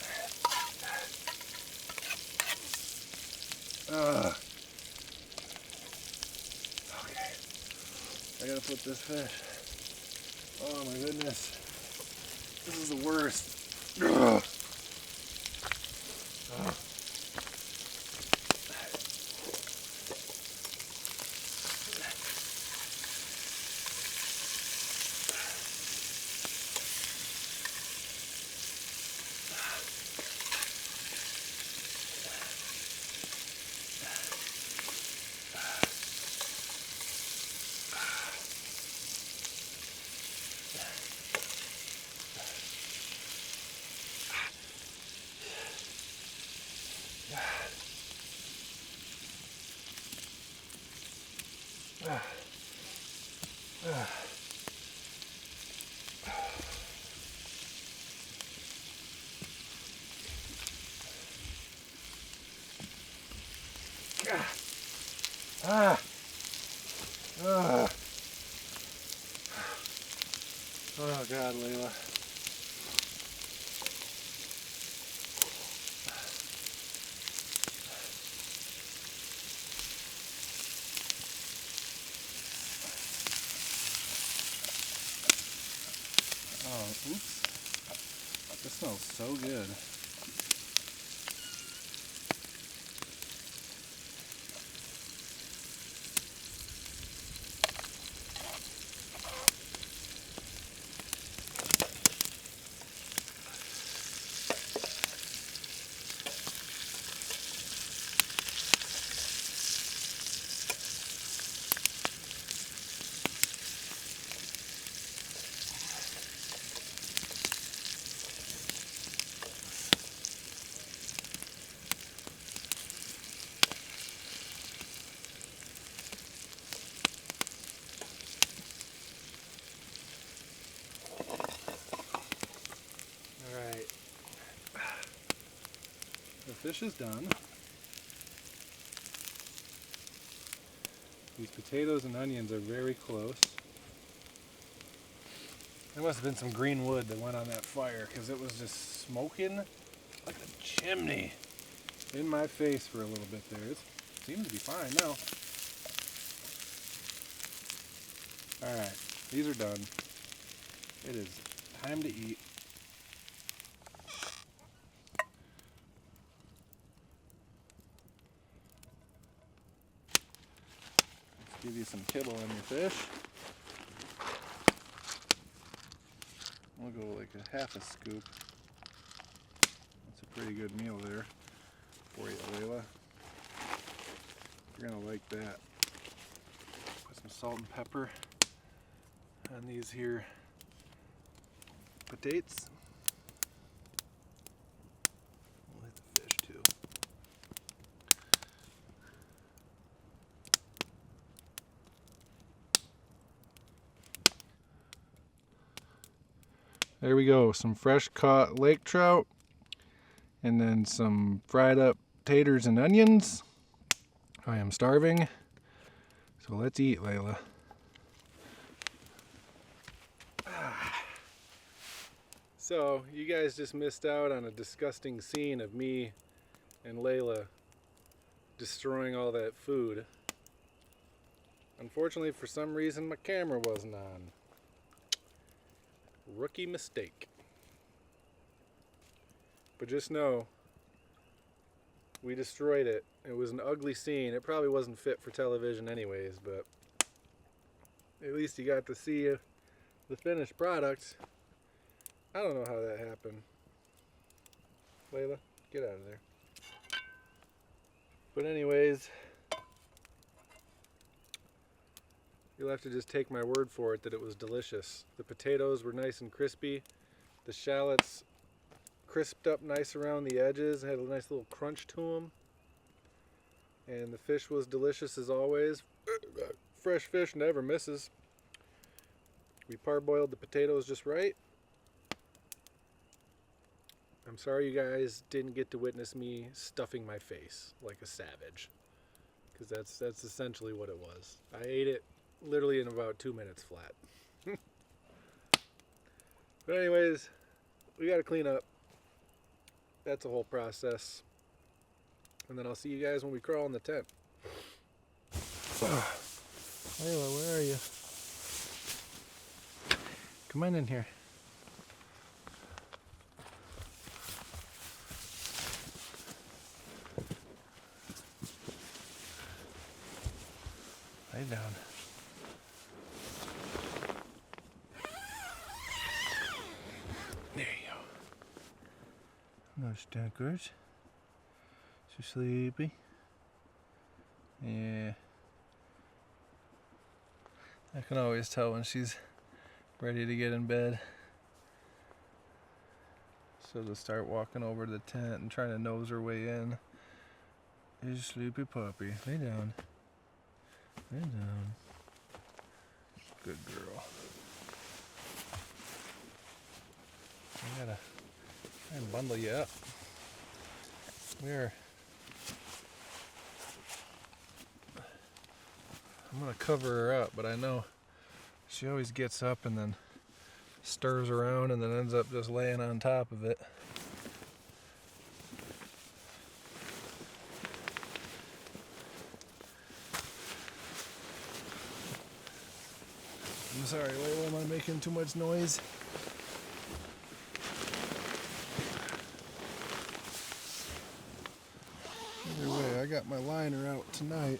Okay, I gotta flip this fish. Oh my goodness, this is the worst. Ugh. Ah! Ah! Oh God, Layla. Oh, oops. This smells so good. Alright. The fish is done. These potatoes and onions are very close. There must have been some green wood that went on that fire because it was just smoking like a chimney in my face for a little bit there. It seems to be fine now. Alright, these are done. It is time to eat. Let's give you some kibble on your fish. We'll go like a half a scoop. That's a pretty good meal there for you, Layla. You're gonna like that. Put some salt and pepper on these here potatoes. We'll hit the fish too. There we go, some fresh caught lake trout, and then some fried up taters and onions. I am starving, so let's eat, Layla. So, you guys just missed out on a disgusting scene of me and Layla destroying all that food. Unfortunately, for some reason, my camera wasn't on. Rookie mistake. But just know, we destroyed it. It was an ugly scene. It probably wasn't fit for television anyways, but at least you got to see the finished product. I don't know how that happened. Layla, get out of there. But anyways, you'll have to just take my word for it that it was delicious. The potatoes were nice and crispy. The shallots crisped up nice around the edges, had a nice little crunch to them. And the fish was delicious as always. Fresh fish never misses. We parboiled the potatoes just right. I'm sorry you guys didn't get to witness me stuffing my face like a savage, because that's essentially what it was. I ate it literally in about 2 minutes flat. But anyways, we gotta clean up. That's a whole process. And then I'll see you guys when we crawl in the tent. Layla, where are you? Come on in here. Lay down. There you go. No stinkers. Is she sleepy? Yeah. I can always tell when she's ready to get in bed. So she'll start walking over to the tent and trying to nose her way in. Here's a sleepy puppy. Lay down. Lay down. Good girl. I gotta try and bundle you up. I'm gonna cover her up, but I know she always gets up and then stirs around and then ends up just laying on top of it. I'm sorry, Layla, am I making too much noise? Either way, I got my liner out tonight.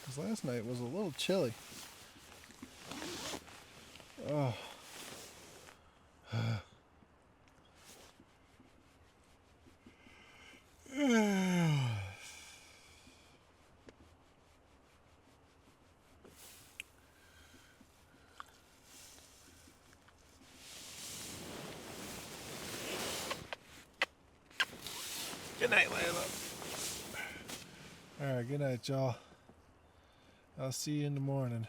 Because last night was a little chilly. Oh. Good night, Layla. Alright, good night, y'all. I'll see you in the morning.